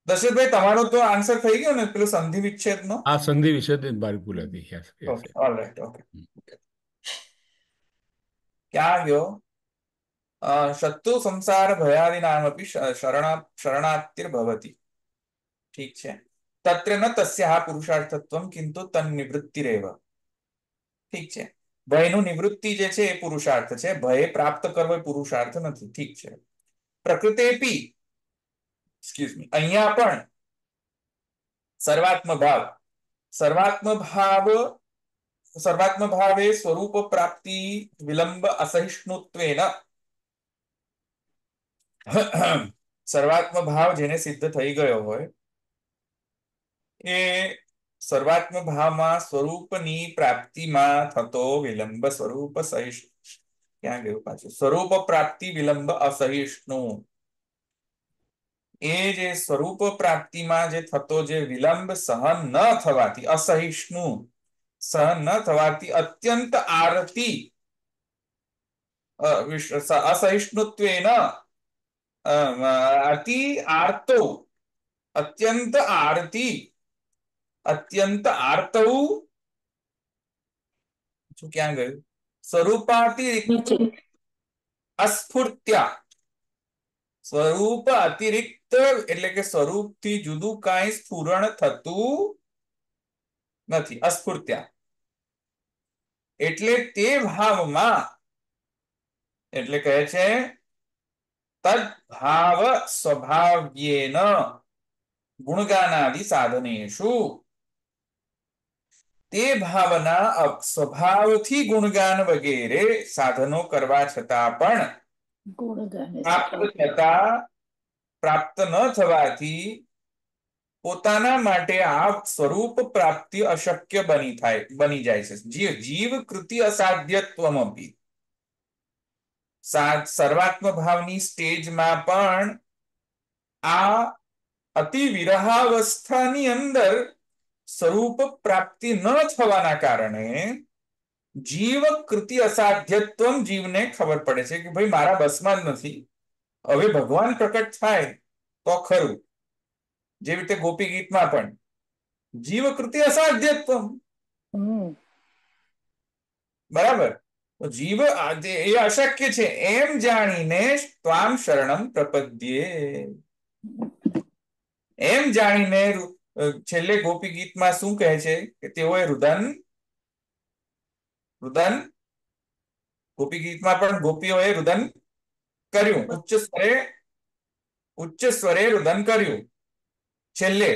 દશરથભાઈ, તમારો તો આન્સર થઈ ગયો ને પેલો સંધિ વિચ્છેદ નો? આ સંધિ વિચ્છેદ મારી ભૂલ હતી. Okay, alright. ઓકે, ક્યાં ગયો? શત્રુ સંસાર ભયાદિનામપી શરણાર્તિર્ભવતિ. ઠીક છે. તત્ર ન તસ્યાહ પુરુષાર્થત્વમ કિંતુ તન્નિવૃત્તિરેવ. ઠીક છે. ભયનું નિવૃત્તિ જે છે એ પુરુષાર્થ છે, ભય પ્રાપ્ત કરવો એ પુરુષાર્થ નથી. ઠીક છે. પ્રકૃતેપી અહીંયા પણ સર્વાત્મ ભાવે સ્વરૂપ પ્રાપ્તિ વિલંબ અસહિષ્ણુત્વેન. સર્વાત્મ ભાવ જેને સિદ્ધ થઈ ગયો હોય એ સર્વાત્મ ભાવમાં સ્વરૂપની પ્રાપ્તિમાં થતો વિલંબ સ્વરૂપ સહિષ્ણુ. ક્યાં ગયું પાછું? સ્વરૂપ પ્રાપ્તિ વિલંબ અસહિષ્ણુ. એ જે સ્વરૂપ પ્રાપ્તિમાં જે થતો જે વિલંબ સહન ન થવાથી, અસહિષ્ણુ સહન ન થવાથી અત્યંત આરતી અસહિષ્ણુત્વેન અતિ આર્તો અત્યંત આરતી અત્યંત આર્તૌ. શું ક્યાં ગયું? સ્વરૂપાતિરિક્ત અસ્ફુર્ત્યા. સ્વરૂપ અતિરિક્ત એટલે કે સ્વરૂપથી જુદું કાંઈ સ્ફુરણ થતું નથી. અસ્ફુર્ત્યા એટલે તે ભાવમાં, એટલે કહે છે તદ્ભાવ સ્વભાવ્યેન ગુણગાનાદિ સાધનેષુ. તે ભાવના સ્વભાવથી ગુણગાન વગેરે સાધનો કરવા છતાં પણ પ્રાપ્ત ન થવાથી પોતાના માટે આ સ્વરૂપ પ્રાપ્તિ અશક્ય બની જાય છે. જીવ કૃતિ અસાધ્યત્વમપી. સર્વાત્મ ભાવની સ્ટેજમાં પણ આ અતિ વિરહાવસ્થાની અંદર સ્વરૂપ પ્રાપ્તિ ન થવાના કારણે જીવ કૃતિ અસાધ્યત્વ, જીવને ખબર પડે છે કે ભાઈ મારા બસમાં જ નથી, હવે ભગવાન પ્રકટ થાય તો ખરું. જે રીતે ગોપી ગીતમાં પણ જીવ કૃતિ અસાધ્યત્વ. બરાબર. જીવ એ અશક્ય છે એમ જાણીને ત્વામ શરણમ પ્રપદ્યે. એમ જાણીને છેલ્લે ગોપી ગીતમાં શું કહે છે કે તેઓએ રુદન રુદન ગોપી ગીતમાં પણ ગોપીઓએ રુદન કર્યું, ઉચ્ચ સ્વરે રુદન કર્યું છેલ્લે,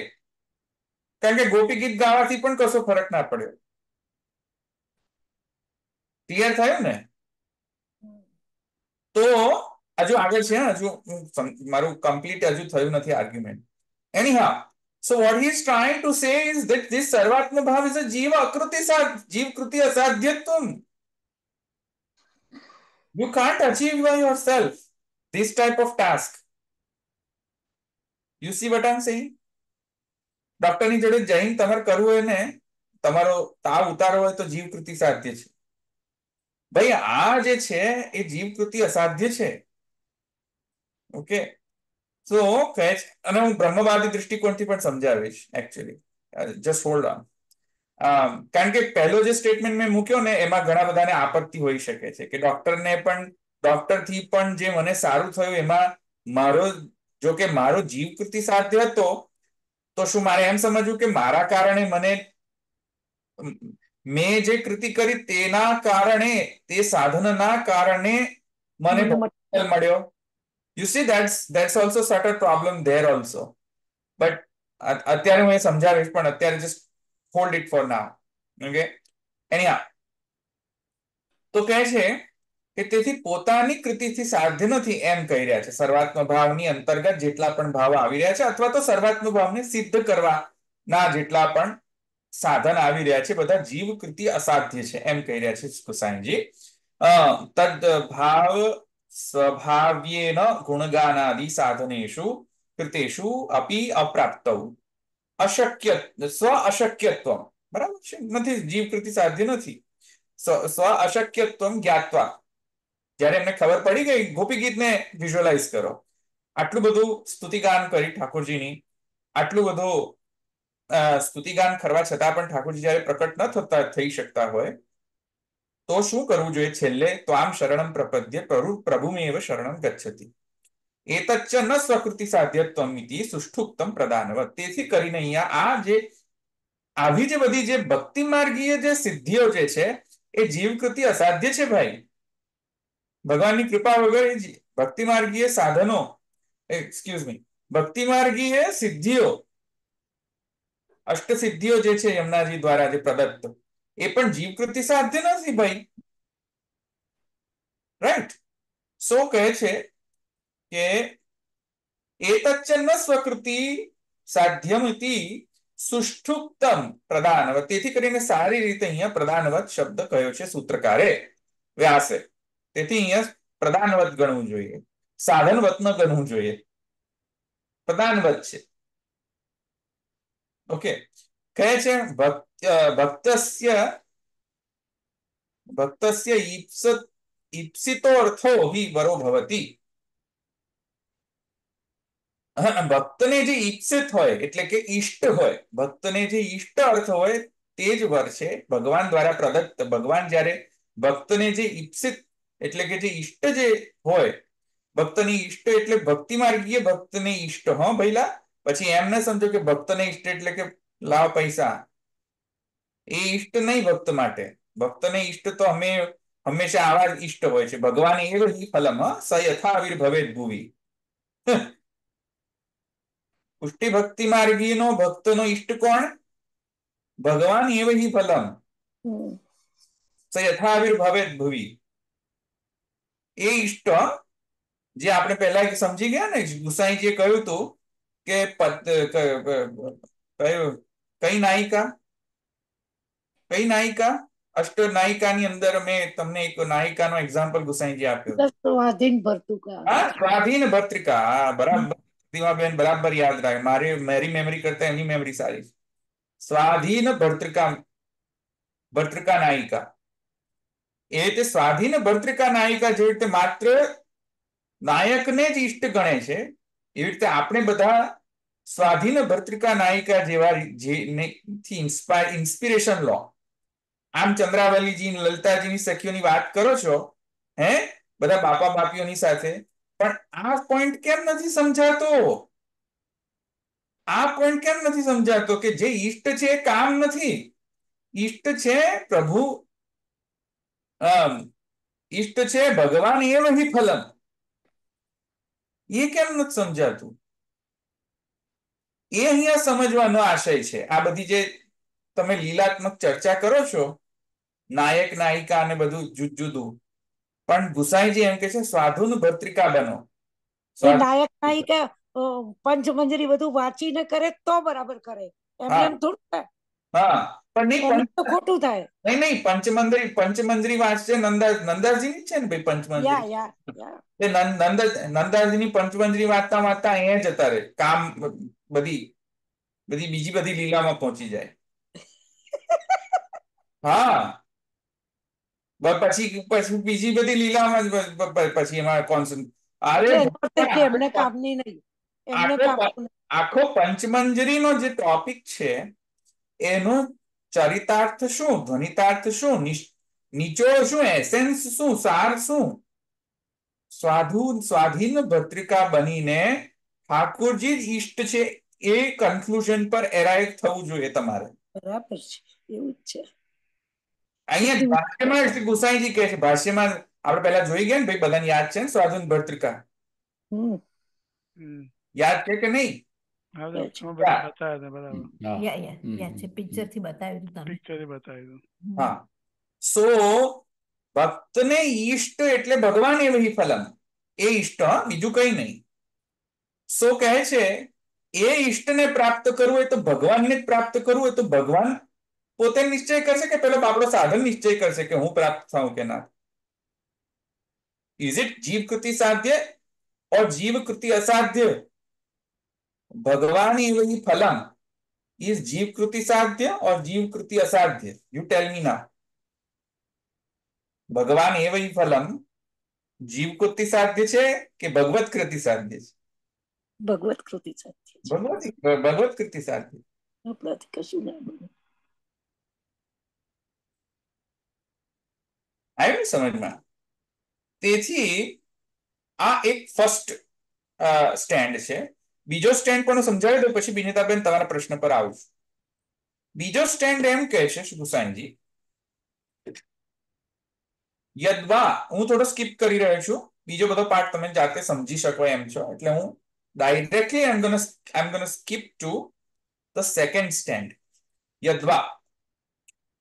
કારણ કે ગોપી ગીત ગાવાથી પણ કશો ફરક ના પડ્યો. ક્લિયર થયું ને? તો હજુ આગળ છે, હજુ મારું કમ્પ્લીટ હજુ થયું નથી argument. એનીહાઉ, so what he is trying to say is that this sarvatma bhav is a jiva akruti jeev kruti asadhyatvam. You can't achieve by yourself this type of task. You see what I'm saying? ડોક્ટરની જોડે જઈને તમારે કરવું હોય ને, તમારો તાવ ઉતારવો હોય તો જીવ કૃતિ સાધ્ય છે. ભાઈ આ જે છે એ જીવ કૃતિ અસાધ્ય છે. ઓકે, સો કહે છે, અને હું બ્રહ્મવાદી દૃષ્ટિકોણથી પણ સમજાવીશ એકચ્યુઅલી. Just hold on. કારણ કે પહેલો જે સ્ટેટમેન્ટ મેં મૂક્યો ને એમાં ઘણા બધાને આપત્તિ હોઈ શકે છે કે ડોક્ટરથી પણ જે મને સારું થયું એમાં મારો, જો કે મારો જીવ કૃતિ સાધ્ય હતો, તો શું મારે એમ સમજવું કે મારા કારણે મેં જે કૃતિ કરી તેના કારણે, તે સાધનના કારણે મને મળ્યો? You see, that's also certain problem there also. But અત્યારે હું એ સમજાવીશ, પણ અત્યારે just hold it for now. Okay? Anyhow, તો કહે છે કે તેથી પોતાની કૃતિથી સાધ્ય નથી એમ કહી રહ્યા છે. સર્વાત્મ ભાવની અંતર્ગત જેટલા પણ ભાવ આવી રહ્યા છે, અથવા તો સર્વાત્મ ભાવને સિદ્ધ કરવાના જેટલા પણ સાધન આવી રહ્યા છે, બધા જીવ કૃતિ અસાધ્ય છે એમ કહી રહ્યા છે ગુસાઈજી. તદ ભાવ સ્વભાવ્યેન ગુણગાનાદિ સાધનેષુ કૃતેષુ અપી અપ્રાપ્તૌ સ્વ અશક્યત્વમ. બરાબર છે, નથી, જીવ કૃતિ સાધ્ય નથી. સ્વ અશક્યત્વમ જ્ઞાત્વા, જયારે એમને ખબર પડી ગઈ, ગોપી ગીતને વિઝ્યુઅલાઇઝ કરો, આટલું બધું સ્તુતિગાન કરી ઠાકોરજીની, આટલું બધું સ્તુતિગાન કરવા છતાં પણ ઠાકોરજી જયારે પ્રકટ ન થઈ શકતા હોય તો શું કરવું જોઈએ? છેલ્લે તો આમ શરણમ પ્રપદ્ય પ્રભુમેવ શરણમ ગચ્છતિ એતચ્ચ ન સ્વકૃતિ સાધ્યત્વમ ઇતિ સુષ્ઠુક્તમ પ્રદાનવત. તેથી કરીને અહીંયા આ જે આવી જે બધી જે ભક્તિ માર્ગીય જે સિદ્ધિઓ જે છે એ જીવકૃતિ અસાધ્ય છે ભાઈ. ભગવાનની કૃપા વગર એ ભક્તિ માર્ગીય સાધનો, ભક્તિ માર્ગીય સિદ્ધિઓ, અષ્ટ સિદ્ધિઓ જે છે યમુનાજી દ્વારા જે પ્રદત્ત, એ પણ જીવકૃતિ સાધ્ય નથી ભાઈ. રાઈટ? સો કહે છે કે એતચ્ચ ન સ્વકૃતિ સાધ્યમિતિ સુષ્ઠુક્તમ પ્રદાનવત. તેથી કરીને સારી રીતે અહીંયા પ્રદાનવત શબ્દ કયો છે સૂત્રકારે, વ્યાસે. તેથી અહીંયા પ્રદાનવત ગણવું જોઈએ, સાધનવત ન ગણવું જોઈએ, પ્રદાનવત છે. ઓકે, કહે છે ભક્તસ્ય ઈપ્સિતો અર્થો હિ વરો ભવતિ. ભક્તને જે ઈપ્સિત હોય એટલે કે ઈષ્ટ હોય, ભક્તને જે ઈષ્ટ અર્થ હોય તે જ વર છે ભગવાન દ્વારા પ્રદત્ત. ભગવાન જયારે ભક્તને જે ઈપ્સિત એટલે કે જે ઈષ્ટ જે હોય, ભક્તની ઈષ્ટ એટલે ભક્તિ માર્ગીય ભક્તને ઈષ્ટ. હો ભઈલા, પછી એમ ન સમજો કે ભક્તને ઈષ્ટ એટલે કે લાવ પૈસા, એ ઈષ્ટ નહીં ભક્ત માટે. ભક્તને ઈષ્ટ તો હંમેશા આવા જ ઈષ્ટ હોય છે. ભગવાન એવ હિ ફલમ સ યથા આવિર્ભવેત ભુવિ. પુષ્ટિ ભક્તિ માર્ગીનો ભક્તનો ઈષ્ટ કોણ? ભગવાન એવ હિ ફલમ સ યથા આવિર્ભવેત ભુવિ. એ ઈષ્ટ જે આપણે પહેલા સમજી ગયા ને, ગુસાઈજીએ કહ્યું હતું કે કઈ નાયિકા અષ્ટ નાયિકાની અંદર મેં તમને એક નાયિકાનો એક્ઝામ્પલ ગુસાઈજી આપ્યો. સ્વાધીન ભર્તૃકા. હા, સ્વાધીન ભર્તૃકા. બરાબર બેન, બરાબર યાદ રાખે. મારી મેમરી કરતા એની મેમરી સારી. સ્વાધીન ભર્તૃકા નાયિકા. એ રીતે સ્વાધીન ભર્તૃકા નાયિકા જેવી રીતે માત્ર નાયકને જ ઈષ્ટ ગણે છે, એવી રીતે આપણે બધા સ્વાધીન ભર્તૃકા નાયિકા જેવા ઇન્સ્પિરેશન લો. આમ ચંદ્રાવલીજી, લલિતાજીની સખીઓની વાત કરો છો, હે, બધા બાપા બાપીઓની સાથે, પણ આ પોઈન્ટ કેમ નથી સમજાતો? આ પોઈન્ટ કેમ નથી સમજાતો કે જે ઈષ્ટ છે એ કામ નથી, ઈષ્ટ છે પ્રભુ, ઈષ્ટ છે ભગવાન એવ હિ ફલમ. એ કેમ નથી સમજાતું? એ અહીંયા સમજવાનો આશય છે. આ બધી જે તમે લીલાત્મક ચર્ચા કરો છો, નાયક નાયિકા અને બધું જુદું, પણ ગુસાઈજી એમ કે છે સાધુન ભત્રિકા બનો. એ નાયક નાયિકા પંચમંજરી બધું વાંચીને કરે તો બરાબર કરે, એમને એમ થોડું. હા, પણ નહીં, તો ખોટું થાય. નહીં, પંચમંજરી વાંચશે નંદાજી ની છે ને ભાઈ પંચમંજરી. નંદાજીની પંચમંજરી વાંચતા વાંચતા અહીંયા જતા રહે, કામ બીજી બધી લીલામાં પહોંચી જાય. હા, પછી બીજી બધી લીલામાં પછી એમાં આખો પંચમંજરીનો જે ટોપિક છે એનો ચરિતાર્થ શું, ધ્વનિતાર્થ શું, નિચોડ શું, એસેન્સ શું, સાર શું? સ્વાધીન ભત્રિકા બનીને ઠાકોરજી જ ઈષ્ટ છે એ કન્ક્લુઝન પર એરાઇવ થવું જોઈએ તમારે. બરાબર છે, એવું જ છે. અહીંયા ભાષ્યમાં ગુસાઈજી કહે છે, ભાષ્યમાં આપણે પહેલા જોઈ ગયા ને ભાઈ, બધાને યાદ છે ને સ્વાધીન ભત્રિકા? યાદ છે કે નહીં? સો ભક્તને ઈષ્ટ એટલે ભગવાન એ વહી ફલમ, એ ઈષ્ટ, બીજું કઈ નહીં. સો કહે છે એ ઈષ્ટને પ્રાપ્ત કરવું હોય તો ભગવાનને જ પ્રાપ્ત કરવું હોય તો ભગવાન પોતે નિશ્ચય કરશે કે પેલો આપણો સાધન નિશ્ચય કરશે કે હું પ્રાપ્ત થાઉં કે ના? इज इट जीव कृति साध्य और जीव कृति असाध्य? भगवान एवं फलम इज जीव कृति साध्य और जीव कृति असाध्य? यू टेल मी ना. भगवान एवं फलम जीव कृति साध्य છે કે ભગવત કૃતિ સાધ્ય છે? ભગવત કૃતિ સાધ્ય. ભગવત કૃતિ સાધ્ય. આપણાથી કશું ના બને. આવ્યું સમજમાં? તેથી આ એક ફર્સ્ટ સ્ટેન્ડ છે. બીજો સ્ટેન્ડ પણ સમજાવી દો, પછી વિનીતાબેન તમારા પ્રશ્ન પર આવું. બીજો સ્ટેન્ડ એમ કહે છે ગુસાઈજી, યદ્વા, હું થોડો સ્કીપ કરી રહ્યો છું, બીજો બધો પાર્ટ તમે જાતે સમજી શકો એમ છો, એટલે હું directly I am gonna skip to the second stand.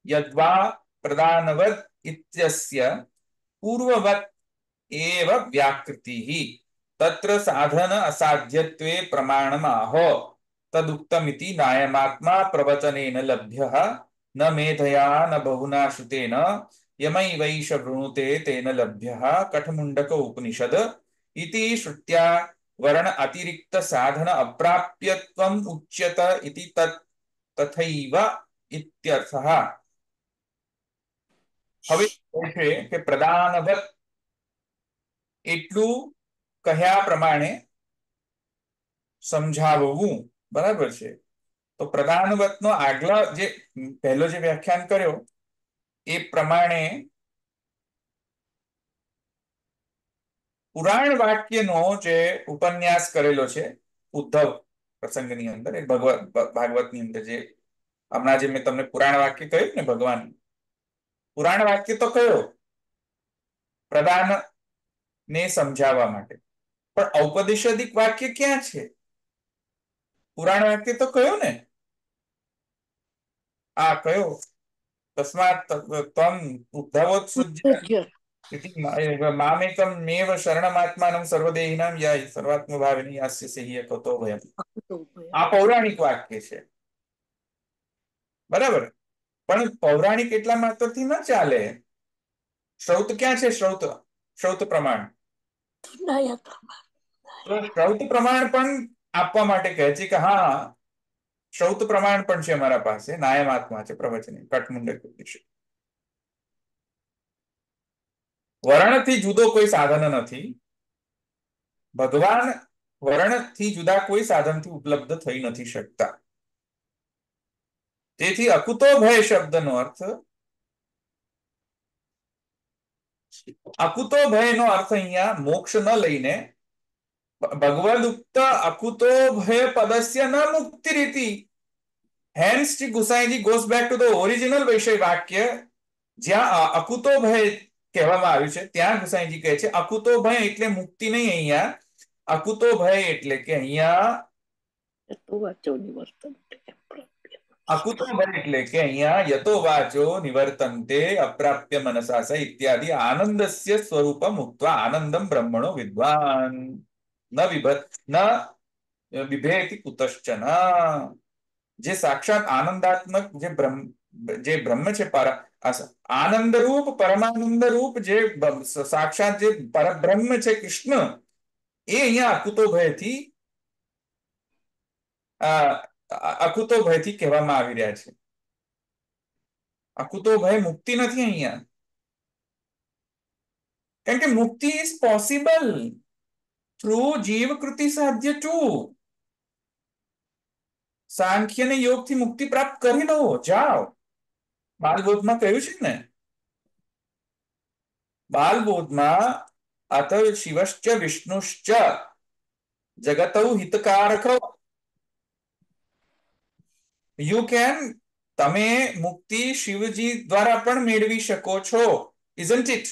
યદ્વા પ્રદાનવદ ઇત્યસ્ય પૂર્વવત एव व्याकृतिः तत्र साधन असाध्यत्वे प्रमाणमाह तदुक्तमिति नायमात्मा प्रवचनेन लभ्यः न मेधया न बहुना श्रुतेन यमैवैष वृणुते तेन लभ्यः कठमुण्डक उपनिषद इति श्रुत्या वर्ण अतिरिक्त साधन अप्राप्यत्वम् उच्यत इति तथैव इत्यर्थः. હવે કે પ્રદાનવત એટલું કહ્યા પ્રમાણે સમજાવવું, બરાબર છે? તો પ્રધાનવતનો આગલા જે પહેલો જે વ્યાખ્યાન કર્યો એ પ્રમાણે પુરાણ વાક્યનો જે ઉપન્યાસ કરેલો છે ઉદ્ધવ પ્રસંગની અંદર, એ ભાગવતની અંદર જે હમણાં જે મેં તમને પુરાણ વાક્ય કહ્યું ને, ભગવાન પુરાણ વાક્ય તો કયો પ્રદાન ને સમજાવવા માટે, પણ ઔપદેશાદિક વાક્ય ક્યાં છે? પુરાણ વાક્ય તો કયો ને, આ કયો? તસ્માત ત્વમ ઉદ્ધવોત્સૃજ્ય મામેકમ મેવ શરણમાત્માનમ સર્વદેહિનામ યા સર્વાત્મ ભાવિની યાસ્યસે હિ કતો ભયમ. આ પૌરાણિક વાક્ય છે, બરાબર? પણ પૌરાણિક એટલા માત્રથી ન ચાલે. શ્રૌત ક્યાં છે? શ્રૌત પ્રમાણ, શ્રૌત પ્રમાણ પણ આપવા માટે કહે છે કે હા, શ્રૌત પ્રમાણ પણ છે અમારા પાસે, નાયમાત્મા છે પ્રવચન કઠમુંડક ઉપનિષદ. વર્ણથી જુદો કોઈ સાધન નથી. ભગવાન વર્ણથી જુદા કોઈ સાધનથી ઉપલબ્ધ થઈ નથી શકતા. તેથી અકુતો ભય શબ્દનો અર્થ, અકુતો ભયનો અર્થ અહીંયા મોક્ષ ન લઈને ભગવદુક્ત અકુતો ભય પદસ્ય ન મુક્તિ રીતિ. Hence Shri Gusaiji goes back to the original વિષય વાક્ય, જ્યાં અકુતો ભય કહેવામાં આવ્યું છે ત્યાં ગુસાઈજી કહે છે અકુતો ભય એટલે મુક્તિ નહીં. અહીંયા અકુતો ભય એટલે કે અહીંયા અકુતો ભય એટલે કે અહીંયા યતો વાચો નિવર્તન્તે અપ્રાપ્ય મનસાસ ઇત્યાદિ આનંદસ્ય સ્વરૂપમ ઉક્ત્વા આનંદમ બ્રહ્મણો વિદ્વાન ન બિભેતિ કુતશ્ચન. જે સાક્ષાત આનંદાત્મક જે બ્રહ્મ છે, આનંદ રૂપ પરમાનંદ રૂપ જે સાક્ષાત જે પરબ્રહ્મ છે કૃષ્ણ, એ અહીંયા અકુતો ભયથી કહેવામાં આવી રહ્યા છે. અકુતો ભય મુક્તિ નથી અહીંયા, કારણ કે મુક્તિ ઇઝ પોસિબલ થ્રુ જીવ કૃતિ સાધ્ય ટુ. સાંખ્ય ને યોગ થી મુક્તિ પ્રાપ્ત કરી લો, જાઓ. બાલબોધમાં કહ્યું છે ને, બાલબોધમાં અત શિવશ્ચ વિષ્ણુશ્ચ જગતૌ હિતકારક. યુ કેન, તમે મુક્તિ શિવજી દ્વારા પણ મેળવી શકો છો, ઇઝન્ટ ઇટ?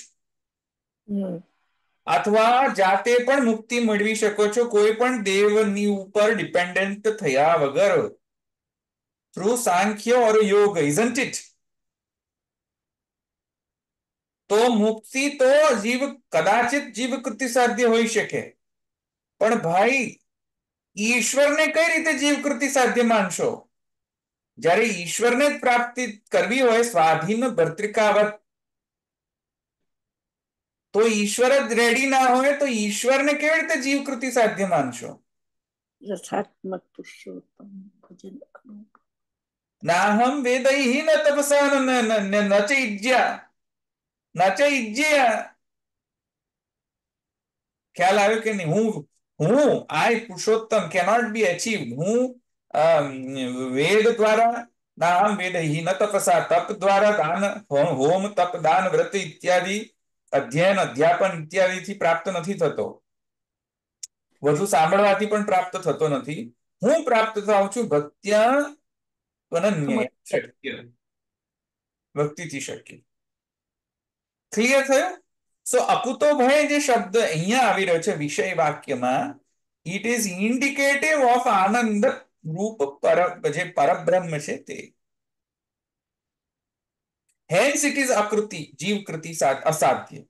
અથવા જાતે પણ મુક્તિ મેળવી શકો છો, કોઈ પણ દેવની ઉપર ડિપેન્ડન્ટ થયા વગર, થ્રુ સાંખ્ય ઓર યોગ, ઇઝન્ટ ઇટ? તો મુક્તિ તો કદાચિત જીવ કૃતિ સાધ્ય હોઈ શકે, પણ ભાઈ ઈશ્વરને કઈ રીતે જીવ કૃતિ સાધ્ય માનશો? જ્યારે ઈશ્વરને જ પ્રાપ્તિ કરવી હોય સ્વાધીન ભર્તૃકાવત, તો ઈશ્વર જ રેડી ના હોય તો ઈશ્વરને કેવી રીતે જીવ કૃતિ સાધ્ય માનશો? રસાત્મક પુરુષોત્તમ ભજન નાહમ વેદૈહિ ન તપસા ન ચ ઇજ્જ્યા. ખ્યાલ આવ્યો કે નહીં? હું આઈ પુરુષોત્તમ કેનોટ બી અચીવ્ડ. હું વેદ દ્વારા, નાહમ વેદૈહિ ન તપસા, તપ દ્વારા, દાન, હોમ, તપ, દાન, વ્રત ઇત્યાદિ, અધ્યયન, અધ્યાપન ઇત્યાદિથી પ્રાપ્ત નથી થતો. વધુ સાંભળવાથી પણ પ્રાપ્ત થતો નથી. હું પ્રાપ્ત થાઉં છું ભક્ત્યા અનન્ય, શક્ય, ભક્તિથી શક્ય. ક્લિયર થયું? સો અકુતો ભય જે શબ્દ અહીંયા આવી રહ્યો છે વિષય વાક્યમાં, ઇટ ઇઝ ઇન્ડિકેટિવ ઓફ આનંદ રૂપ જે પરબ્રહ્મ છે તે. હેન્સ ઇટ ઇઝ અકૃતિ, જીવકૃતિ અસાધ્ય.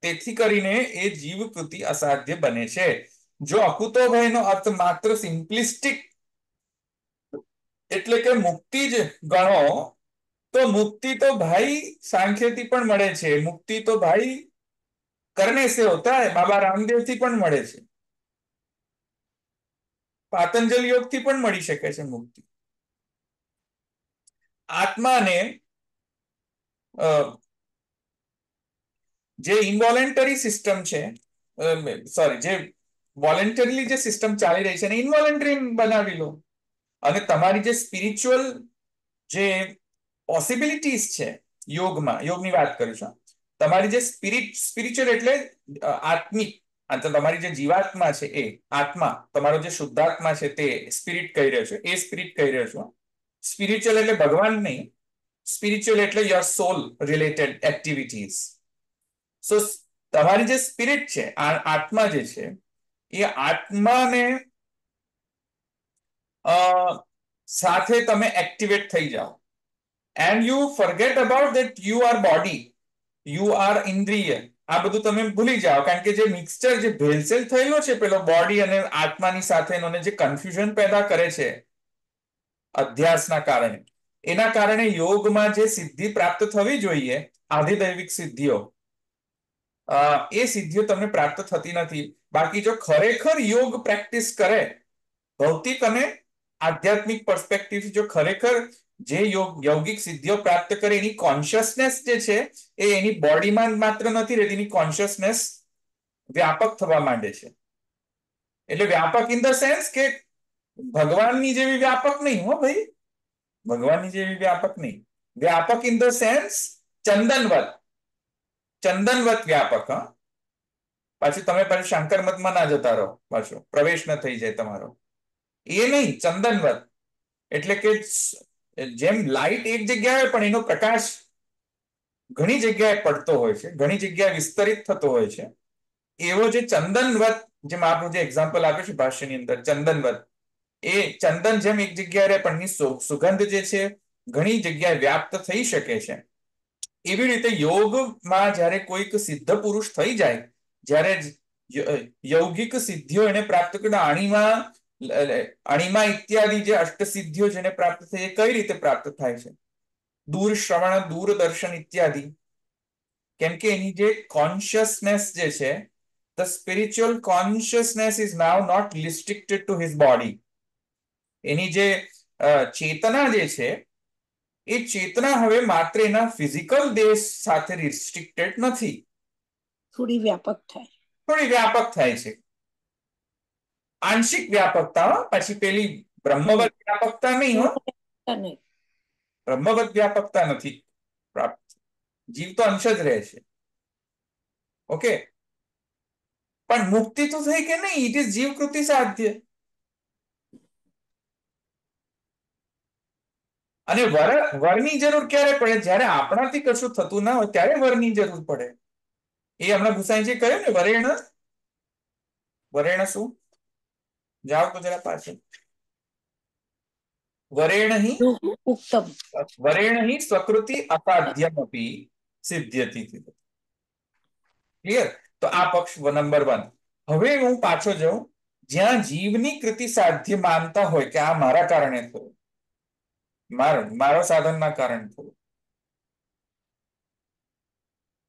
તેથી કરીને એ જીવકૃતિ અસાધ્ય બને છે. જો અકુતો ભયનો અર્થ માત્ર સિમ્પ્લિસ્ટિક એટલે કે મુક્તિ જ ગણો, તો મુક્તિ તો ભાઈ સાંખ્યથી પણ મળે છે. મુક્તિ તો ભાઈ કરને સે હોતા હૈ, બાબા રામદેવ થી પણ મળે છે. પાતંજલ યોગ થી પણ મળી શકે છે મુક્તિ. આત્માને જે ઇનવોલેન્ટરી સિસ્ટમ છે, સોરી, જે વોલેન્ટરીલી જે સિસ્ટમ ચાલી રહી છે એને ઇનવોલેન્ટરી બનાવી લો, અને તમારી જે સ્પિરિચ્યુઅલ જે પોસિબિલિટીઝ છે યોગની વાત કરીશું, તમારી જે સ્પિરિચ્યુઅલ એટલે આત્મિક, તમારી જે જીવાત્મા છે એ આત્મા, તમારો જે શુદ્ધાત્મા છે તે સ્પિરિટ કહી રહ્યો છે, એ સ્પિરિટ કહી રહ્યો છું. સ્પિરિચ્યુઅલ એટલે ભગવાન નહીં, સ્પિરિચ્યુઅલ એટલે યોર સોલ રિલેટેડ એક્ટિવિટીઝ. સો તમારી જે સ્પિરિટ છે, આત્મા જે છે, એ આત્માને સાથે તમે એક્ટિવેટ થઈ જાઓ, and you forget about that you are body, you are ઇન્દ્રિય. આ બધું તમે ભૂલી જાઓ, કારણ કે જે મિક્સચર, જે ભેલસેલ થયેલો છે પેલો બોડી અને આત્માની સાથેનો, જે કન્ફ્યુઝન પેદા કરે છે અધ્યાસના કારણે, એના કારણે યોગમાં જે સિદ્ધિ પ્રાપ્ત થવી જોઈએ, આધિદૈવિક સિદ્ધિઓ, એ સિદ્ધિઓ તમને પ્રાપ્ત થતી નથી. બાકી જો ખરેખર યોગ પ્રેક્ટિસ કરે, ભૌતિક અને આધ્યાત્મિક પર્સપેક્ટિવ, જો ખરેખર જે yogિક સિદ્ધિઓ પ્રાપ્ત કરે, એની કોન્શિયસનેસ જે છે એ એની બોડીમાં માત્ર નથી રહેતી, એની કોન્શિયસનેસ વ્યાપક થવા માંડે છે. એટલે વ્યાપક ઇન ધ સેન્સ કે ભગવાનની જેવી વ્યાપક નહીં, હો ભાઈ, ભગવાનની જેવી વ્યાપક નહીં. વ્યાપક ઇન ધ સેન્સ ચંદનવત વ્યાપક. પાછું તમે પાછું શંકર મતમાં ના જતા રહો, પાછું પ્રવેશ ન થઈ જાય તમારો. એ નહીં, ચંદનવત એટલે કે જેમ લાઈટ એક જગ્યાએ પણ એનો પ્રકાશ ઘણી જગ્યાએ પડતો હોય છે, ઘણી જગ્યાએ વિસ્તરિત થતો હોય છે. એવો જે ચંદનવત, જેમ આપણું જે એક્ઝામ્પલ આપ્યું છે ભાષ્યની અંદર, ચંદનવત, એ ચંદન જેમ એક જગ્યાએ પણ સુગંધ જે છે ઘણી જગ્યાએ વ્યાપ્ત થઈ શકે છે. એવી રીતે યોગમાં જ્યારે કોઈક સિદ્ધ પુરુષ થઈ જાય, જ્યારે યૌગિક સિદ્ધિઓ એને પ્રાપ્ત કરી, અણિમા ઇત્યાદિ જે અષ્ટ સિદ્ધિઓ જેને પ્રાપ્ત થઈ, એ કઈ રીતે પ્રાપ્ત થાય છે? દૂર શ્રવણ, દૂરદર્શન ઇત્યાદિ. કેમ કે એની જે કોન્શિયસનેસ જે છે, the spiritual consciousness is now not restricted to his body. એની જે ચેતના જે છે, એ ચેતના હવે માત્ર એના ફિઝિકલ દેહ સાથે રિસ્ટ્રિક્ટેડ નથી, થોડી વ્યાપક થાય છે. આંશિક વ્યાપકતા, પછી પેલી બ્રહ્મવત વ્યાપકતા નહીં હો, બ્રહ્મવત વ્યાપકતા નથી પ્રાપ્ત. જીવ તો અંશ જ રહે છે. ઓકે, પણ મુક્તિ તો થઈ કે નહીં? ઇટ ઇઝ જીવકૃતિ સાધ્ય. અને વરની જરૂર ક્યારે પડે? જ્યારે આપણાથી કશું થતું ના હોય ત્યારે વરની જરૂર પડે. એ હમણાં ગુસાઈજી કહ્યું ને, વરેણ શું? જાઓ તો જરા પાછળ. વરેણ સ્વકૃતિ અસાધ્યમપી સિદ્ધ્યતિ. ક્લિયર? તો આ પક્ષ નંબર 1. હવે હું પાછો જાઉં, જ્યાં જીવની કૃતિ સાધ્ય માનતા હોય કે આ મારા કારણે થયું, મારો સાધનના કારણે થયું,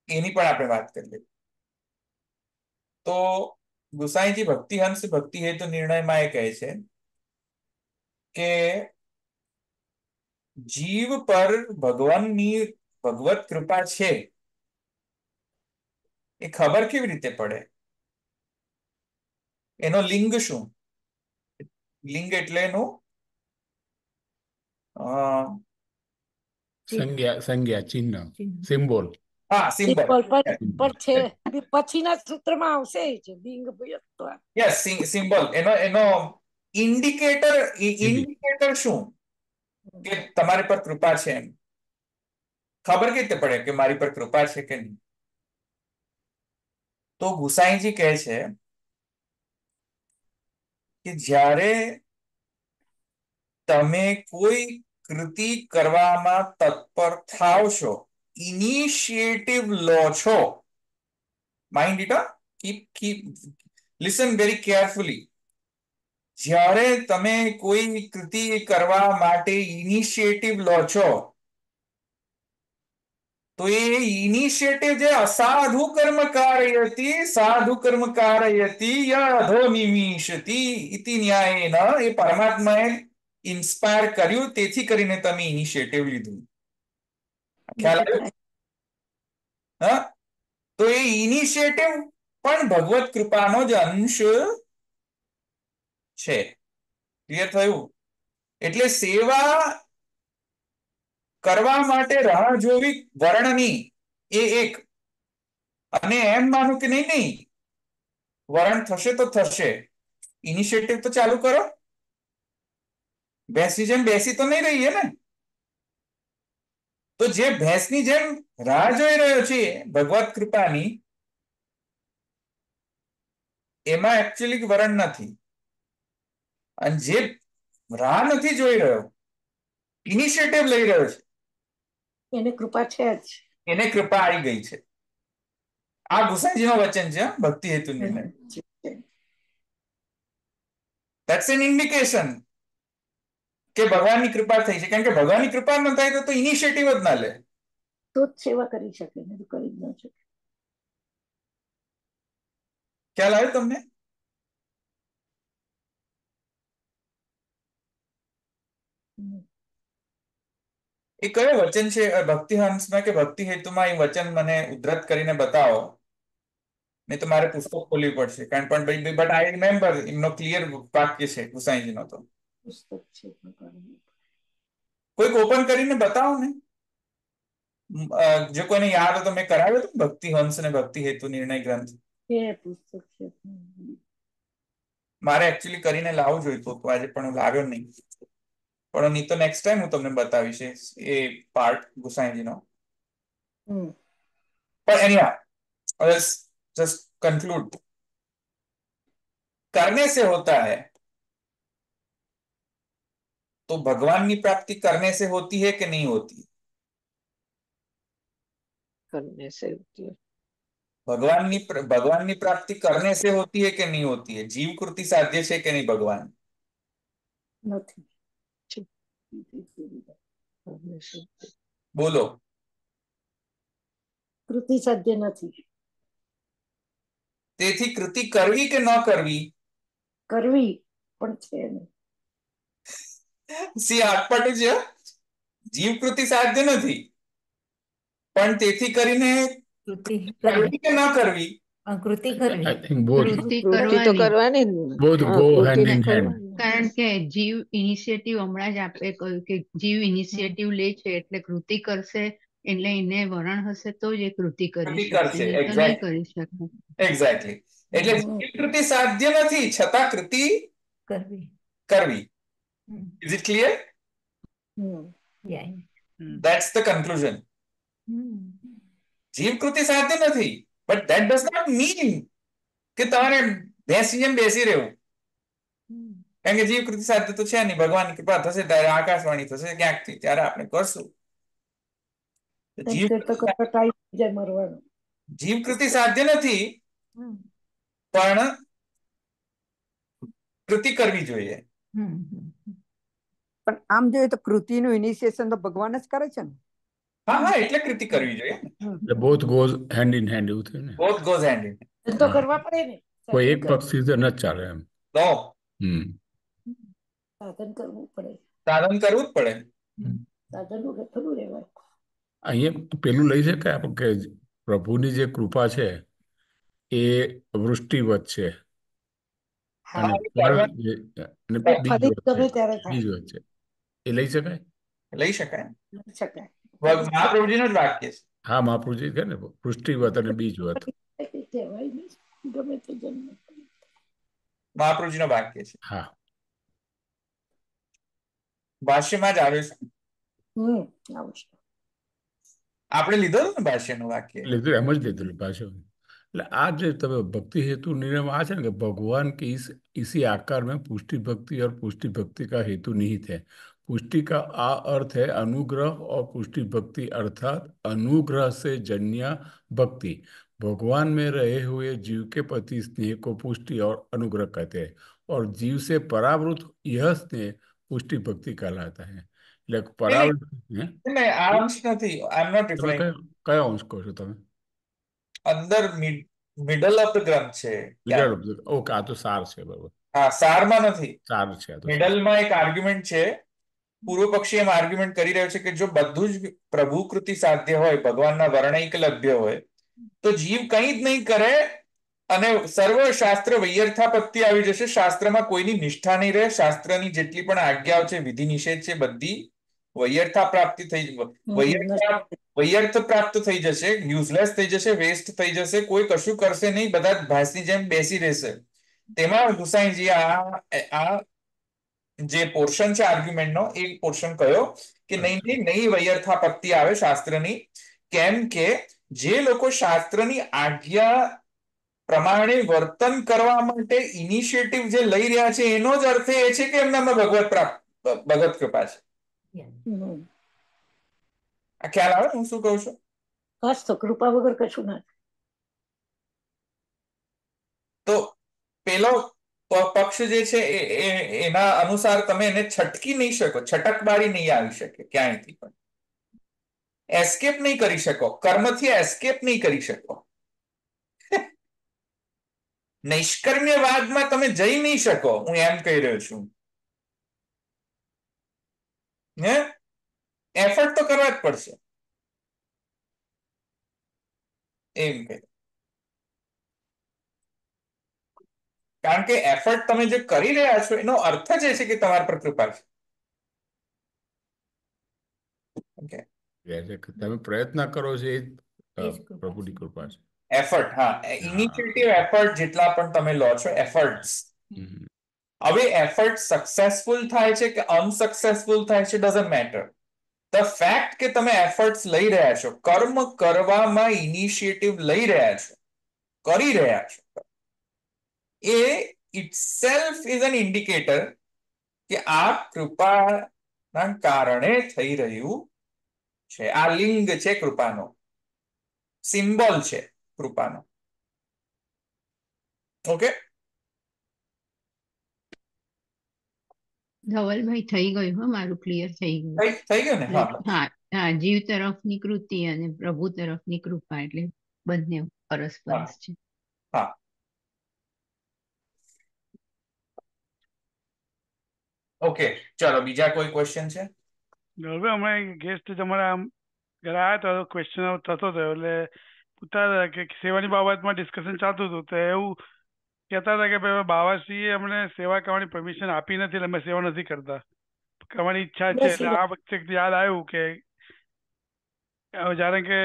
એની પણ આપણે વાત કરી લઈએ. તો ગુસાઈજી ભક્તિહંસ ભક્તિ હેતુ નિર્ણયમાં એ કહે છે કે જીવ પર ભગવાનની ભગવત કૃપા છે એ ખબર કેવી રીતે પડે? એનો લિંગ શું? લિંગ એટલે એનું સંજ્ઞા, ચિહ્ન, સિમ્બોલ. હા, સિમ્બોલ. પર છે, પછીના સૂત્રમાં આવશે છે લિંગ. Yes, symbol. એનો ઇન્ડિકેટર શું કે તમારી પર કૃપા છે? એમ ખબર કેવી રીતે પડે કે મારી પર કૃપા છે કે નહીં? તો ગુસાઈજી કહે છે કે જ્યારે તમે કોઈ કૃતિ કરવામાં તત્પર થાવ છો, ઇનિશિયેટિવ લો છો, mind it, keep listen very carefully. જ્યારે તમે કોઈ કૃતિ કરવા માટે ઇનિશિયેટિવ લો છો, તો એ ઇનિશિયેટિવ જે અસાધુ કર્મ કારયતિ સાધુ કર્મ કારયતિ યધો નિમિષતિ ઇતિ ન્યાયેન, એ પરમાત્માએ ઇન્સ્પાયર કર્યું, તેથી કરીને તમે ઇનિશિયેટિવ લીધું. ખ્યાલ આવ્યો? હા, તો એ ઇનિશિયેટિવ પણ ભગવત કૃપાનો જ અંશ છે. ક્લિયર થયું? એટલે સેવા કરવા માટે રાહ જોવી વર્ણની એ એક, અને એમ માનું કે નહીં વરણ થશે તો થશે, ઇનિશિયેટિવ તો ચાલુ કરો. ભેંસની જેમ બેસી તો નહીં રહીએ ને? તો જે ભેંસની જેમ રાહ જોઈ રહ્યો છે ભગવત કૃપાની, એમાં એકચ્યુઅલી વરણ નથી. અને જે રાહ નથી જોઈ રહ્યો, ઇનિશિયેટિવ લઈ રહ્યો છે, એને કૃપા છે જ, એને કૃપા આવી ગઈ છે. આ ગુસાઈજીનો વચન છે, ભક્તિ હેતુ નિર્ણય. ધેટ્સ એન ઇન્ડિકેશન કે ભગવાનની કૃપા થઈ છે. કેમ કે ભગવાનની કૃપા ન થાય તો ઇનિશિયેટિવ જ ના લે, તો જ સેવા કરી શકે, નહીં કરી જ ન શકે. ખ્યાલ આવ્યો તમને? એ કયો વચન છે ભક્તિહંસમાં કે ભક્તિ હેતુમાં? એ વચન મને ઉદ્ધૃત કરીને બતાવો, નહીં તો મારે પુસ્તક ખોલવી પડશે. કારણ પણ બટ આઈ રિમેમ્બર એમનો ક્લિયર વાક્ય છે ગુસાઈજીનો. તો પુસ્તક છે, કોઈક ઓપન કરીને બતાવો ને. જો કોઈને યાદ હોય તો મેં કરાવ્યો હતો ભક્તિહંસ અને ભક્તિ હેતુ નિર્ણય ગ્રંથ. એ પુસ્તક છે. મારે એકચ્યુઅલી કરીને લાવવું જોઈતું હતું આજે, પણ હું લાવ્યો નહીં. પણ નહીં તો નેક્સ્ટ ટાઈમ હું તમને બતાવીશ એ પાર્ટ ગુસાઈજીનો. પણ એની जस्ट कंक्लूड, करने से होता है तो भगवान की प्राप्ति करने से होती है कि नहीं होती? करने से होती है। भगवान की प्राप्ति करने से होती है कि नहीं होती है? जीव कृति साध्य है कि नहीं भगवान? નથી. बोलो. કૃતિ સાધ્ય નથી. તેથી કૃતિ કરવી કે ન કરવી? કરવી પણ છે નહીં. સી આટપાટું છે. જીવ કૃતિ સાધ્ય નથી, પણ તેથી કરીને કૃતિ કરવી કે ન કરવી? કૃતિ કરવી. I think both કૃતિ કૃતિ તો કરવાની કરવાની જ ને. both હા, go કૃતિ hand ને in hand. કરવાની. કારણ કે જીવ ઇનિશિયેટિવ હમણાં જ આપણે કહ્યું કે જીવ ઇનિશિયેટિવ લે છે એટલે કૃતિ કરશે, એટલે એને વરણ હશે તો જ એ કૃતિ કરી કૃતિ શકશે, કરશે. નહીં તો નહીં કરી શકે. એક્ઝેક્ટલી. એટલે જીવ કૃતિ સાધ્ય નથી, છતાં કૃતિ કરવી. કરવી. Is it clear? Yeah. That's the conclusion. જીવ કૃતિ સાધ્ય નથી, but that does not mean કે તમારે ભેંસી જેમ બેસી રહેવું. કારણ કે જીવ કૃતિ સાધ્ય તો છે નહીં. ભગવાનની કૃપા થશે ત્યારે આકાશવાણી થશે ક્યાંકથી, ત્યારે આપણે કરશું. જીવ તો કરતા ટાઈમ જાય મરવાનો. જીવ કૃતિ સાધ્ય નથી, પણ કૃતિ કરવી જોઈએ. પણ આમ જોઈએ તો કૃતિનું ઇનિશિયેશન તો ભગવાન જ કરે છે ને. હા હા, એટલે કૃતિ કરવી જોઈએ. એટલે both goes hand in hand એવું થયું ને. Both goes hand in. તો કરવા પડે ને. કોઈ એક પક્ષથી તો ન જ ચાલે એમ. તો સાધન કરવું પડે. સાધન કરવું જ પડે. સાધન વગર થોડું રહેવાય. અહીંયા પેલું લઈ શકાય આપણે કે પ્રભુની જે કૃપા છે એ વૃષ્ટિવત છે અને ફળ અને બીજવત છે. એ લઈ શકાય? લઈ શકાય. લઈ શકાય. મહાપ્રભુજીનો જ વાક્ય છે. હા, મહાપ્રભુજી કહે ને વૃષ્ટિવત અને બીજવત. કહેવાય નહીં, ગમે તે જન્મ. મહાપ્રભુજીનો વાક્ય છે. હા, ભાષ્યમાં જ આવે છે. આવશે. આપણે લીધો ને ભાષ્યનું વાક્ય. લીધું એમ જ લીધેલું પાછું. એટલે આ જે તમે ભક્તિ हेतु नियम आ है ना कि भगवान के इसी आकार में पुष्टि भक्ति और पुष्टि भक्ति का हेतु निहित है। पुष्टि का आ अर्थ है अनुग्रह और पुष्टि भक्ति अर्थात अनुग्रह से जन्य भक्ति। भगवान में रहे हुए जीव के प्रति स्नेह को पुष्टि और अनुग्रह कहते हैं और जीव से परावृत यह स्नेह पुष्टि भक्ति कहलाता है। એટલે પરાવૃત આ અંશ નથી. આઈ એમ નોટ રિફરિંગ. કયો અંશ કહો છો તમે? અંદર મિડલ ઓફ ધ ગ્રંથ છે. ઓકે, આ તો સાર છે. બરોબર. હા, સારમાં નથી. સાર છે. મિડલમાં એક આર્ગ્યુમેન્ટ છે. પૂર્વ પક્ષી એમ આર્ગ્યુમેન્ટ કરી રહ્યો છે કે જો બધું જ પ્રભુ કૃતિ સાધ્ય હોય, ભગવાનના વર્ણૈક લભ્ય હોય, તો જીવ કંઈ જ નહીં કરે અને સર્વ શાસ્ત્ર વૈયર્થાપત્તિ આવી જશે. શાસ્ત્રમાં કોઈની નિષ્ઠા નહીં રહે. શાસ્ત્રની જેટલી પણ આજ્ઞાઓ છે, વિધિ નિષેધ છે, બધી વૈયર્થા પ્રાપ્તિ થઈ વૈયર્થ પ્રાપ્ત થઈ જશે, યુઝલેસ થઈ જશે, વેસ્ટ થઈ જશે. કોઈ કશું કરશે નહીં, બધા ભાસની જેમ બેસી રહેશે. તેમાં ગુસાઈજી આ જે પોર્શન છે આર્ગ્યુમેન્ટનો એ પોર્શન કયો કે નહીં વૈયર્થાપત્તિ આવે શાસ્ત્રની. કેમ કે જે લોકો શાસ્ત્રની આજ્ઞા પ્રમાણે વર્તન કરવા માટે ઇનિશિયેટિવ જે લઈ રહ્યા છે એનો જ અર્થ એ છે કે એમનામાં ભગવત કૃપા છે. આ ખ્યાલ આવે હું શું કહું છું? બસ તો કૃપા વગર કશું ના. તો પેલો પક્ષ જે છે એના અનુસાર તમે એને છટકી નહીં શકો, છટકબારી નહીં આવી શકે ક્યાંયથી પણ. એસ્કેપ નહીં કરી શકો, કર્મથી એસ્કેપ નહીં કરી શકો. નૈષ્કર્મ્યવાદમાં તમે જઈ નહીં શકો, હું એમ કહી રહ્યો છું. હે, એફર્ટ તો કરવા જ પડશે એમ કહે. કારણ કે એફર્ટ તમે જે કરી રહ્યા છો એનો અર્થ જ એ છે કે તમારા પર કૃપા છે. તમે પ્રયત્ન કરો છો એ પ્રભુની કૃપા છે. એફર્ટ, હા, ઇનિશિયેટિવ એફર્ટ જેટલા પણ તમે લો છો એફર્ટ્સ. હવે એફર્ટ સક્સેસફુલ થાય છે કે અનસક્સેસફુલ થાય છે ડઝન્ટ મેટર. ધ ફેક્ટ કે તમે એફર્ટ્સ લઈ રહ્યા છો, કર્મ કરવામાં ઇનિશિયેટિવ લઈ રહ્યા છો, કરી રહ્યા છો, એ ઇટસેલ્ફ ઇઝ એન ઇન્ડિકેટર કે આ કૃપાના કારણે થઈ રહ્યું છે. આ લિંગ છે કૃપાનો, સિમ્બોલ છે કૃપાનો. ઓકે, ધવલભાઈ થઈ ગયું, હા, મારું ક્લિયર થઈ ગયું. થઈ ગયું ને? હા, હા હા, જીવ તરફની કૃતિ અને પ્રભુ તરફની કૃપા એટલે બંને પરસ્પરસ છે. હા, ઓકે, ચાલો બીજા કોઈ ક્વેશ્ચન છે? હવે હમણાં ગેસ્ટ તમારા ઘરે આવ્યા તો ક્વેશ્ચન થતો હતો, એટલે પૂછતા હતા કે સેવાની બાબતમાં ડિસ્કશન ચાલતું હતું, તો એવું કહેતા હતા કે ભાઈ બાવાશ્રીએ અમને સેવા કરવાની પરમિશન આપી નથી, એટલે અમે સેવા નથી કરવાની ઈચ્છા છે. એટલે આ વખતે યાદ આવ્યું કે જ્યારે કે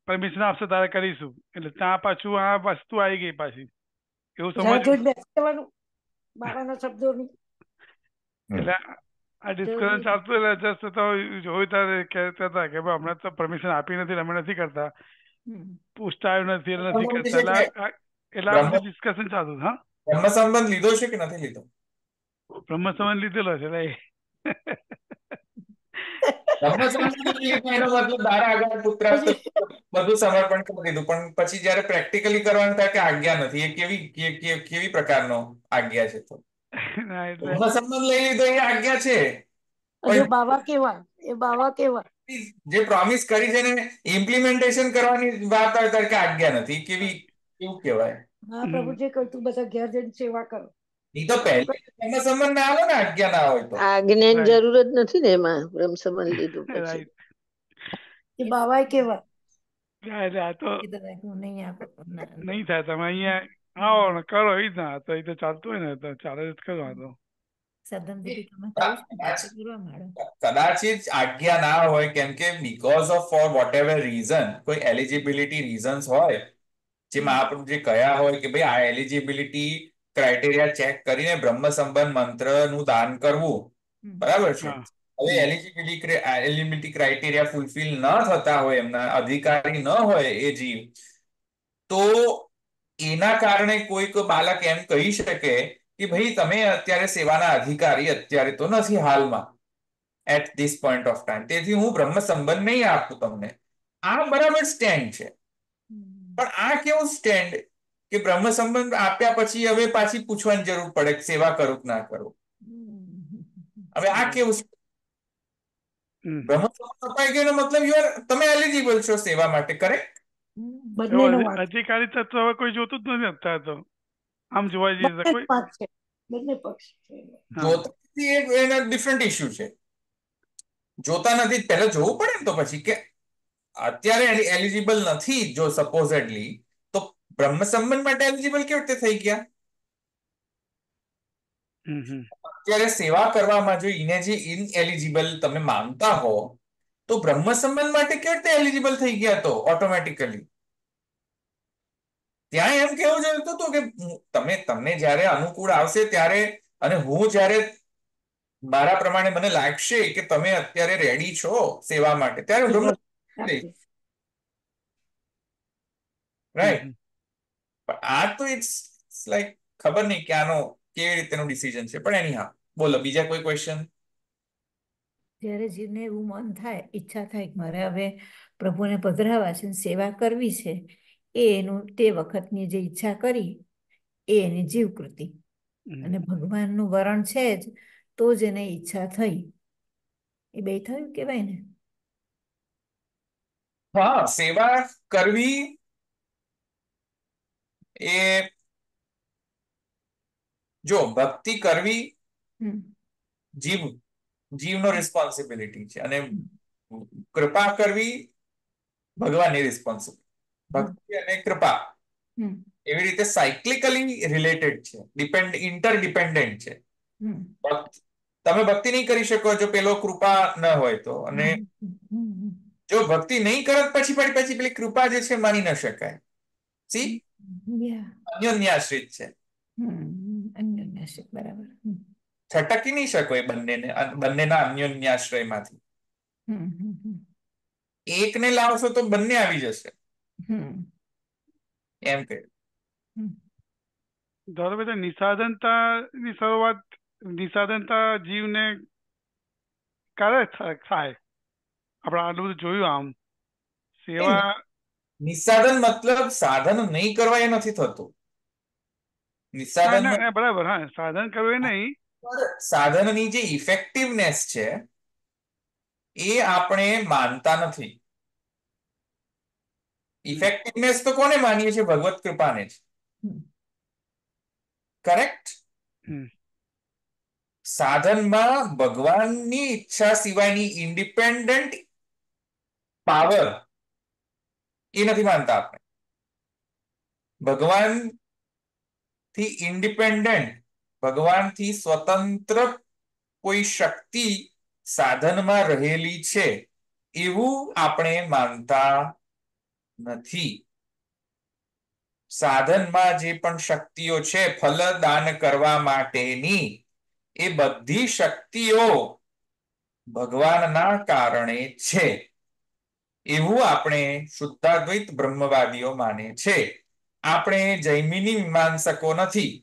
પરમિશન આપશે ત્યારે કરીશું, એટલે ત્યાં પાછું આ વસ્તુ આવી ગઈ પાછી, એવું સમજવું. બાવાના શબ્દોની એટલે આ ડિસ્કશન ચાલતું એટલે જસ્ટ તો જોયું ત્યારે કહેતા હતા કે ભાઈ અમને તો પરમિશન આપી નથી, અમે નથી કરતા, પૂછતા આવ્યું નથી એટલે નથી કરતા, એટલે આ બધું ડિસ્કશન ચાલતું. હા, બ્રહ્મ સંબંધ લીધો છે કે નથી લીધો? બ્રહ્મ સંબંધ લીધેલો છે. બ્રહ્મ સંબંધ એનો મતલબ દારા આગળ પુત્ર બધું સમર્પણ કરી દીધું, પણ પછી જયારે પ્રેક્ટિકલી કરવાનું થાય કે આજ્ઞા નથી, એ કેવી પ્રકારનો આજ્ઞા છે? તો બ્રહ્મ સંબંધ લઈ લીધો એ આજ્ઞા છે, બાવા કેવા, એ બાવા કેવા જે પ્રોમિસ કરી છે ને ઇમ્પ્લિમેન્ટેશન કરવાની વાત આવે ત્યારે કે આજ્ઞા નથી, કેવું કહેવાય? હા, પ્રભુ જે કહ્યું તું બધા ઘેર જઈને સેવા કરો, એ તો પહેલે બ્રહ્મ સંબંધ ના આવે ને, આજ્ઞા ના હોય તો. આજ્ઞાની જરૂર જ નથી ને એમાં, બ્રહ્મ સંબંધ લીધું પછી. એ બાવા કેવા આ તો નહીં થાય, તમે અહીંયા આવો ને કરો, એ જ ના તો એ તો ચાલતું હોય ને, તો ચાલે જ કરો. આ તો કદાચિત આજ્ઞા ના હોય, કેમ કે because of for whatever reason, કોઈ એલિજિબિલિટી રીઝન્સ હોય, જે મહાપ્રભુ જે કયા હોય કે ભાઈ આ એલિજિબિલિટી ક્રાઇટેરિયા ચેક કરીને બ્રહ્મ સંબંધ મંત્ર નું દાન કરવું, બરાબર છે. હવે એલિજિબિલિટી ક્રાઇટેરિયા ફૂલફિલ ન થતા હોય, એમના અધિકારી ન હોય એ જીવ, તો એના કારણે કોઈક બાળક એમ કહી શકે કે ભાઈ તમે અત્યારે સેવાના અધિકારી અત્યારે તો નથી હાલમાં, at this point of time, તેથી હું બ્રહ્મ સંબંધ નહીં આપું તમને. આ બરાબર સ્ટેન્ડ છે, પણ આ કેવું સ્ટેન્ડ કે બ્રહ્મ સંબંધ આપ્યા પછી હવે પાછી પૂછવાની જરૂર પડે કે સેવા કરું કે ના કરું. હવે આ કેવું બ્રહ્મ સંબંધ અપાઈ ગયો મતલબ તમે એલિજિબલ છો સેવા માટે, કરેક્ટ? અધિકારી તત્વ હવે કોઈ જોતું જ નથી અત્યારે તો, આમ જોવા જઈએ તો કોઈ બંને પક્ષ એના ડિફરન્ટ ઇશ્યુ છે. જોતા નથી, પહેલા જોવું પડે ને, તો પછી કે અત્યારે એલિજિબલ નથી જો સપોઝેડલી, તો બ્રહ્મ સંબંધ માટે એલિજિબલ કેવી રીતે થઈ ગયા? અત્યારે સેવા કરવામાં જો એને જે ઇનએલિજિબલ તમે માનતા હો, તો બ્રહ્મ સંબંધ માટે કેવી રીતે એલિજિબલ થઈ ગયા? તો ઓટોમેટિકલી ત્યાં એમ કેવું જોઈતું હતું કે તમને જયારે અનુકૂળ આવશે ત્યારે, અને હું જયારે મારા પ્રમાણે મને લાગશે કે તમે અત્યારે રેડી છો સેવા માટે, ત્યારે રાઈટ. પણ આ તો ઇટ્સ લાઈક ખબર નહીં ક્યાંનો કેવી રીતેનું ડિસિઝન છે, પણ એની હા, બોલો બીજા કોઈ ક્વેશ્ચન? જ્યારે જીવને એવું મન થાય, ઈચ્છા થાય કે મારે હવે પ્રભુને પધરાવા છે, સેવા કરવી છે, એનું તે વખતની જે ઈચ્છા કરી એ એની જીવકૃતિ, અને ભગવાનનું વરણ છે જ, તો જ એને ઈચ્છા થઈ, એ બે થયું કેવાય ને. હા, સેવા કરવી એ જો ભક્તિ કરવી જીવનો રિસ્પોન્સિબિલિટી છે, અને કૃપા કરવી ભગવાનની રિસ્પોન્સિબિલિટી. ભક્તિ અને કૃપા એવી રીતે સાયક્લિકલી રિલેટેડ છે, ઇન્ટરડિપેન્ડન્ટ છે. તમે ભક્તિ નહીં કરી શકો જો પેલો કૃપા ન હોય તો, અને જો ભક્તિ નહીં કરે પછી પેલી કૃપા જે છે માની ન શકાય. સી યા અન્યોન્યાશ્રિત છે. અન્યોન્યાશ્રિત બરાબર. છટકી નહીં શકો એ બંનેને, બંનેના અન્યોન્યાશ્રયમાંથી. એકને લાવશો તો બંને આવી જશે એમ કે. ધારો કે નિસાધનતાની શરૂઆત નિસાધનતા જીવને ક્યારે થાય? આપણે આટલું બધું જોયું આમ સેવા. નિસાધન મતલબ સાધન નહીં કરવા એ નથી થતું. નિસાધન બરાબર, હા, સાધન કરવું એ નહીં, સાધનની જે ઇફેક્ટિવનેસ છે એ આપણે માનતા નથી. ઇફેક્ટિવનેસ તો કોને માનીએ છીએ? ભગવત કૃપાને જ. કરેક્ટ. સાધનમાં ભગવાનની ઈચ્છા સિવાયની ઇન્ડિપેન્ડન્ટ પાવર એ નથી માનતા આપણે. ભગવાન થી ઇન્ડિપેન્ડન્ટ, ભગવાનથી સ્વતંત્ર કોઈ શક્તિ સાધનમાં રહેલી છે એવું આપણે માનતા નથી. સાધનમાં જે પણ શક્તિઓ છે ફલદાન કરવા માટેની, એ બધી શક્તિઓ ભગવાનના કારણે છે એવું આપણે શુદ્ધાદ્વૈત બ્રહ્મવાદીઓ માને છે. આપણે જૈમિની મીમાંસકો નથી.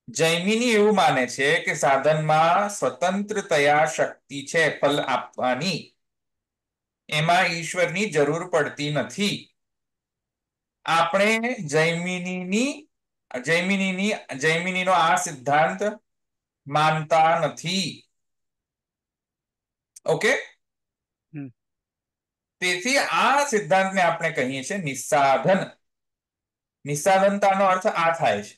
જૈમિની એવું માને છે કે સાધનમાં સ્વતંત્રતયા શક્તિ છે ફલ આપવાની, એમાં ઈશ્વરની જરૂર પડતી નથી. આપણે જૈમિનીનો આ સિદ્ધાંત માનતા નથી. ઓકે. તેથી આ સિદ્ધાંતને આપણે કહીએ છીએ નિસાધન. નિસાધનતાનો અર્થ આ થાય છે.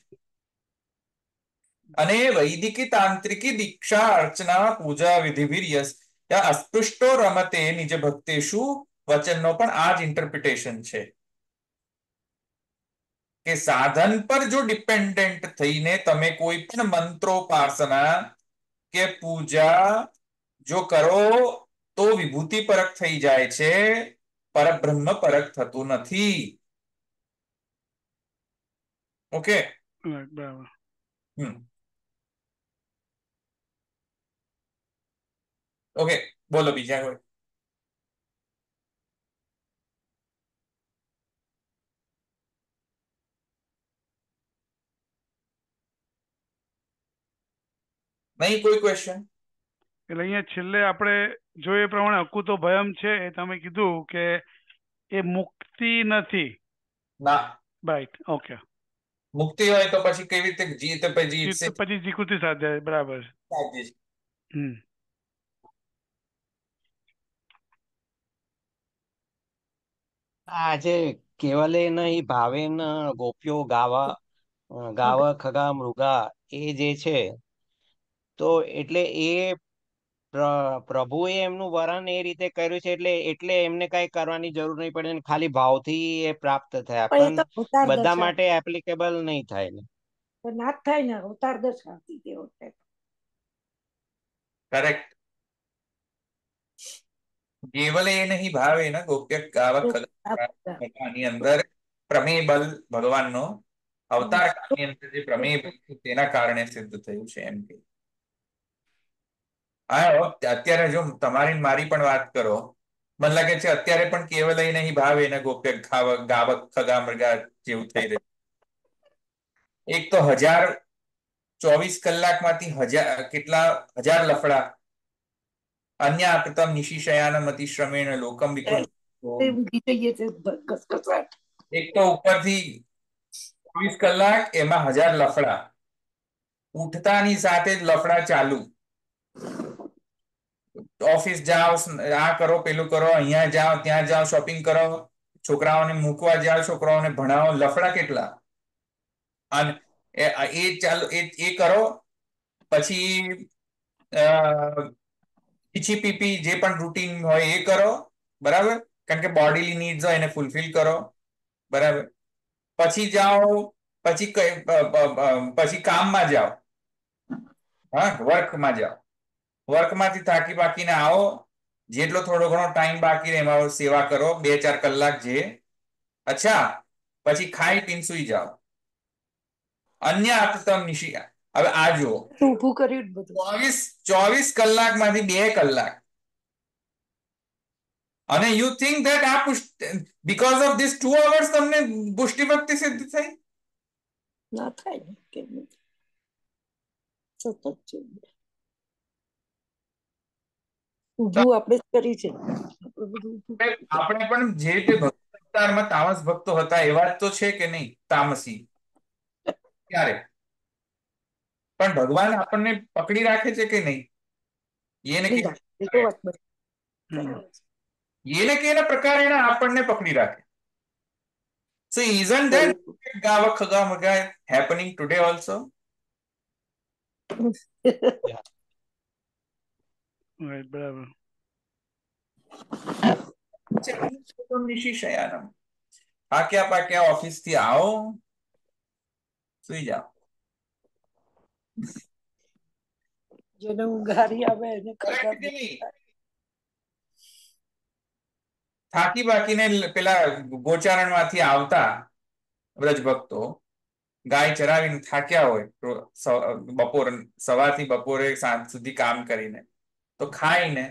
અને વૈદિકી તાંત્રિકી દીક્ષા અર્ચના પૂજા વિધિભિર અસ્પૃષ્ટો રમતે નિજ ભક્તેષુ વચનનો પણ આ જ ઇન્ટરપ્રિટેશન છે કે સાધન પર જો ડિપેન્ડન્ટ થઈને તમે કોઈ પણ મંત્રોપાસના કે પૂજા જો કરો તો વિભૂતિ પરક થઈ જાય છે, પરબ્રહ્મ પરક થતું નથી. ઓકે, બરાબર. ઓકે, બોલો બીજા કોઈ. નહીં કોઈ ક્વેશ્ચન? એટલે અહીંયા છેલ્લે આપણે જો એ પ્રમાણે અકુતો ભયમ છે, એ તમે કીધું કે એ મુક્તિ નથી. ના. Right, okay. મુક્તિ હોય તો પછી કેવી રીતે જીત? પછી જીકૃતિ સાધે. બરાબર. આજે કેવલે નહીં ભાવેન ગોપ્યો ગાવ ખગા મૃગા, એ જે છે તો એટલે એ પ્રભુએ એમનું વરણ એ રીતે કર્યું છે એટલે એમને કઈ કરવાની જરૂર નહીં પડે, ખાલી ભાવથી એ પ્રાપ્ત થયા, પણ બધા માટે એપ્લિકેબલ નહીં થાય ને. ના થાય ને, અવતાર દર્શાવતી તે વખતે. કરેક્ટ. કેવલ એ નહીં ભાવે ને ગોપ્ય ગાવક ખગાની અંદર પ્રમેય બલ ભગવાનનો અવતાર કાળની અંદર જે પ્રમેય બલ તેના કારણે સિદ્ધ થયું છે એમ કે. હા, અત્યારે જો તમારી મારી પણ વાત કરો, મને લાગે છે અત્યારે પણ કેવલ એ નહીં ભાવે ને ગોપ્ય ગાવક ખગા મૃગા જેવું થઈ રહ્યું. એક તો 1024 કલાકમાંથી કેટલા હજાર લફડા. અન્ય આકૃતમ નિશિશયાનમતિ શ્રમેણ લોકમ વિકૃત. એક તો ઉપરથી 24 કલાક, એમાં 1000 લફડા. ઉઠતાની સાથે જ લફડા ચાલુ. ઓફિસ જાઓ, આ કરો, પેલું કરો, અહીંયા જાઓ, ત્યાં જાઓ, શોપિંગ કરો, છોકરાઓને મૂકવા જાઓ, છોકરાઓને ભણાવો, લફડા કેટલા. અને એ ચાલો એ કરો, પછી પીપી જે પણ રૂટીન હોય એ કરો, બરાબર, કારણ કે બોડીલી નીડ્સ હોય એને ફૂલફિલ કરો, બરાબર. પછી જાઓ, પછી કામમાં જાઓ, હા, વર્કમાં જાઓ. વર્કમાંથી થાકી બાકીને આવો, જેટલો થોડો ઘણો ટાઈમ બાકી રહે એમાં સેવા કરો, 2-4 કલાક જે. અચ્છા, પછી ખાઈ પીને સુઈ જાઓ. અન્ય આતતમ નિશી. હવે આ જુઓ, ઊભું કર્યું જ બધું 24 કલાકમાંથી 2 કલાક, અને યુ થિંક ધેટ આ બીકોઝ ઓફ ધીસ 2 hours તમને પુષ્ટિ ભક્તિ સિદ્ધ થઈ? ના થાય ને, કેમ નહીં? સતત જોઈએ. ઊભું આપણે જ કરી છે. આપણે બધું ઊભું કર્યું. આપણે પણ જે રીતે ભક્તિમાં તામસ ભક્તો હતા એવા જ તો છે કે નહીં? તામસી ક્યારે પણ ભગવાન આપણને પકડી રાખે છે કે નહીં? એને નહીં રાખે, એ તો વાત બરાબર. એને કેના પ્રકારે આપણને પકડી રાખે. So isn't that Gava Khaga Maga happening today also? Right, બરાબર. નિશિશયાનમ. પાક્યા પાક્યા ઓફિસ થી આવો, સુઈ જાઓ. જેને ઊંઘારી આવે એને થાકી બાકીને પેલા ગોચારણ માંથી આવતા વ્રજ ભક્તો ગાય ચરાવીને થાક્યા હોય બપોર, સવારથી બપોરે સાંજ સુધી કામ કરીને, તો ખાઈને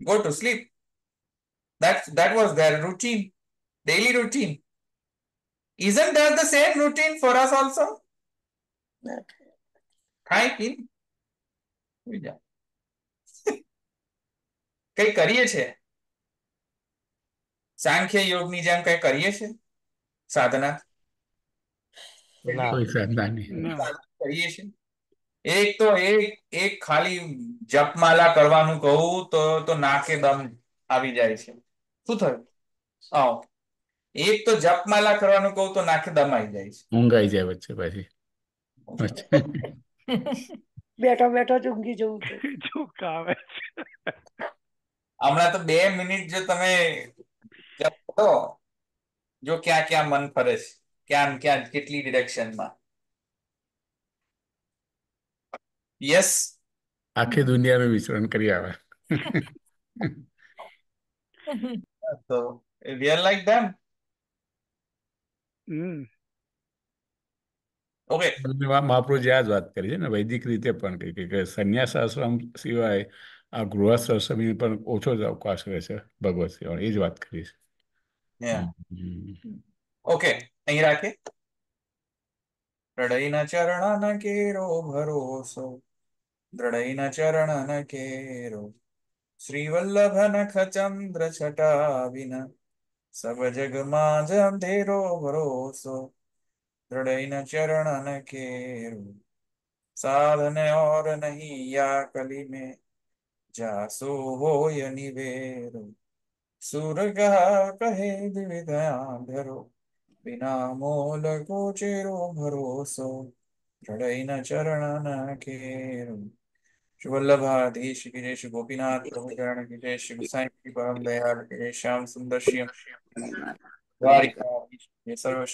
go to sleep. That was their routine, daily routine. Isn't that the same routine for us also? ખાઈ પીને કઈ કરીએ છે? સાંખ્ય યોગની જેમ કઈ કરીએ છે સાધના? કોઈ સાધના નહીં. કરીએ છે? એક તો એક ખાલી જપમાલા કરવાનું કહું તો નાકે દમ આવી જાય છે. શું થયું? આવો, એક તો જપમાલા કરવાનું કહું તો નાકે દમ આવી જાય છે. ઊંઘ આવી જાય વચ્ચે પાછી. બેઠો બેઠો જ ઊંઘી જવું છે. હમણાં તો 2 મિનિટ જો તમે જપો, જો ક્યાં ક્યાં મન ફરે છે, ક્યાં ક્યાં કેટલી ડિરેક્શનમાં. યસ, આખી દુનિયાનું વિચરણ કરી આવે. So we are like them. Okay. Mahaprabhu જે આ જ વાત કરી છે ને, વૈદિક રીતે પણ કહી કે સંન્યાસ આશ્રમ સિવાય આ ગૃહસ્થ આશ્રમની પણ ઓછો જ અવકાશ રહે છે ભગવત સેવા. એ જ વાત કરી છે. ઓકે, અહીં રાખે. દ્રઢઈના ચરણન કેરો ભરોસો, દ્રઢઈના ચરણન કેરો, શ્રી વલ્લભ નખ ચંદ્ર છટા વિના, સબ જગ માં અંધેરો ભરોસો, દ્રઢઈના ચરણન કેરો, साधन और नहीं या कली में, जासो होय निवेरो, सुर कहे दिव्या धरो, बिना मोल गोचेरो भरोसो, दृढ़ चरण केरो. वल्लभाधीश की जय, श्री गोपीनाथ प्रभु चरण की जय, श्री गोसाई की परम दयाल की जय, श्याम सुंदर श्याम द्वारिकाधीश जय, सर्व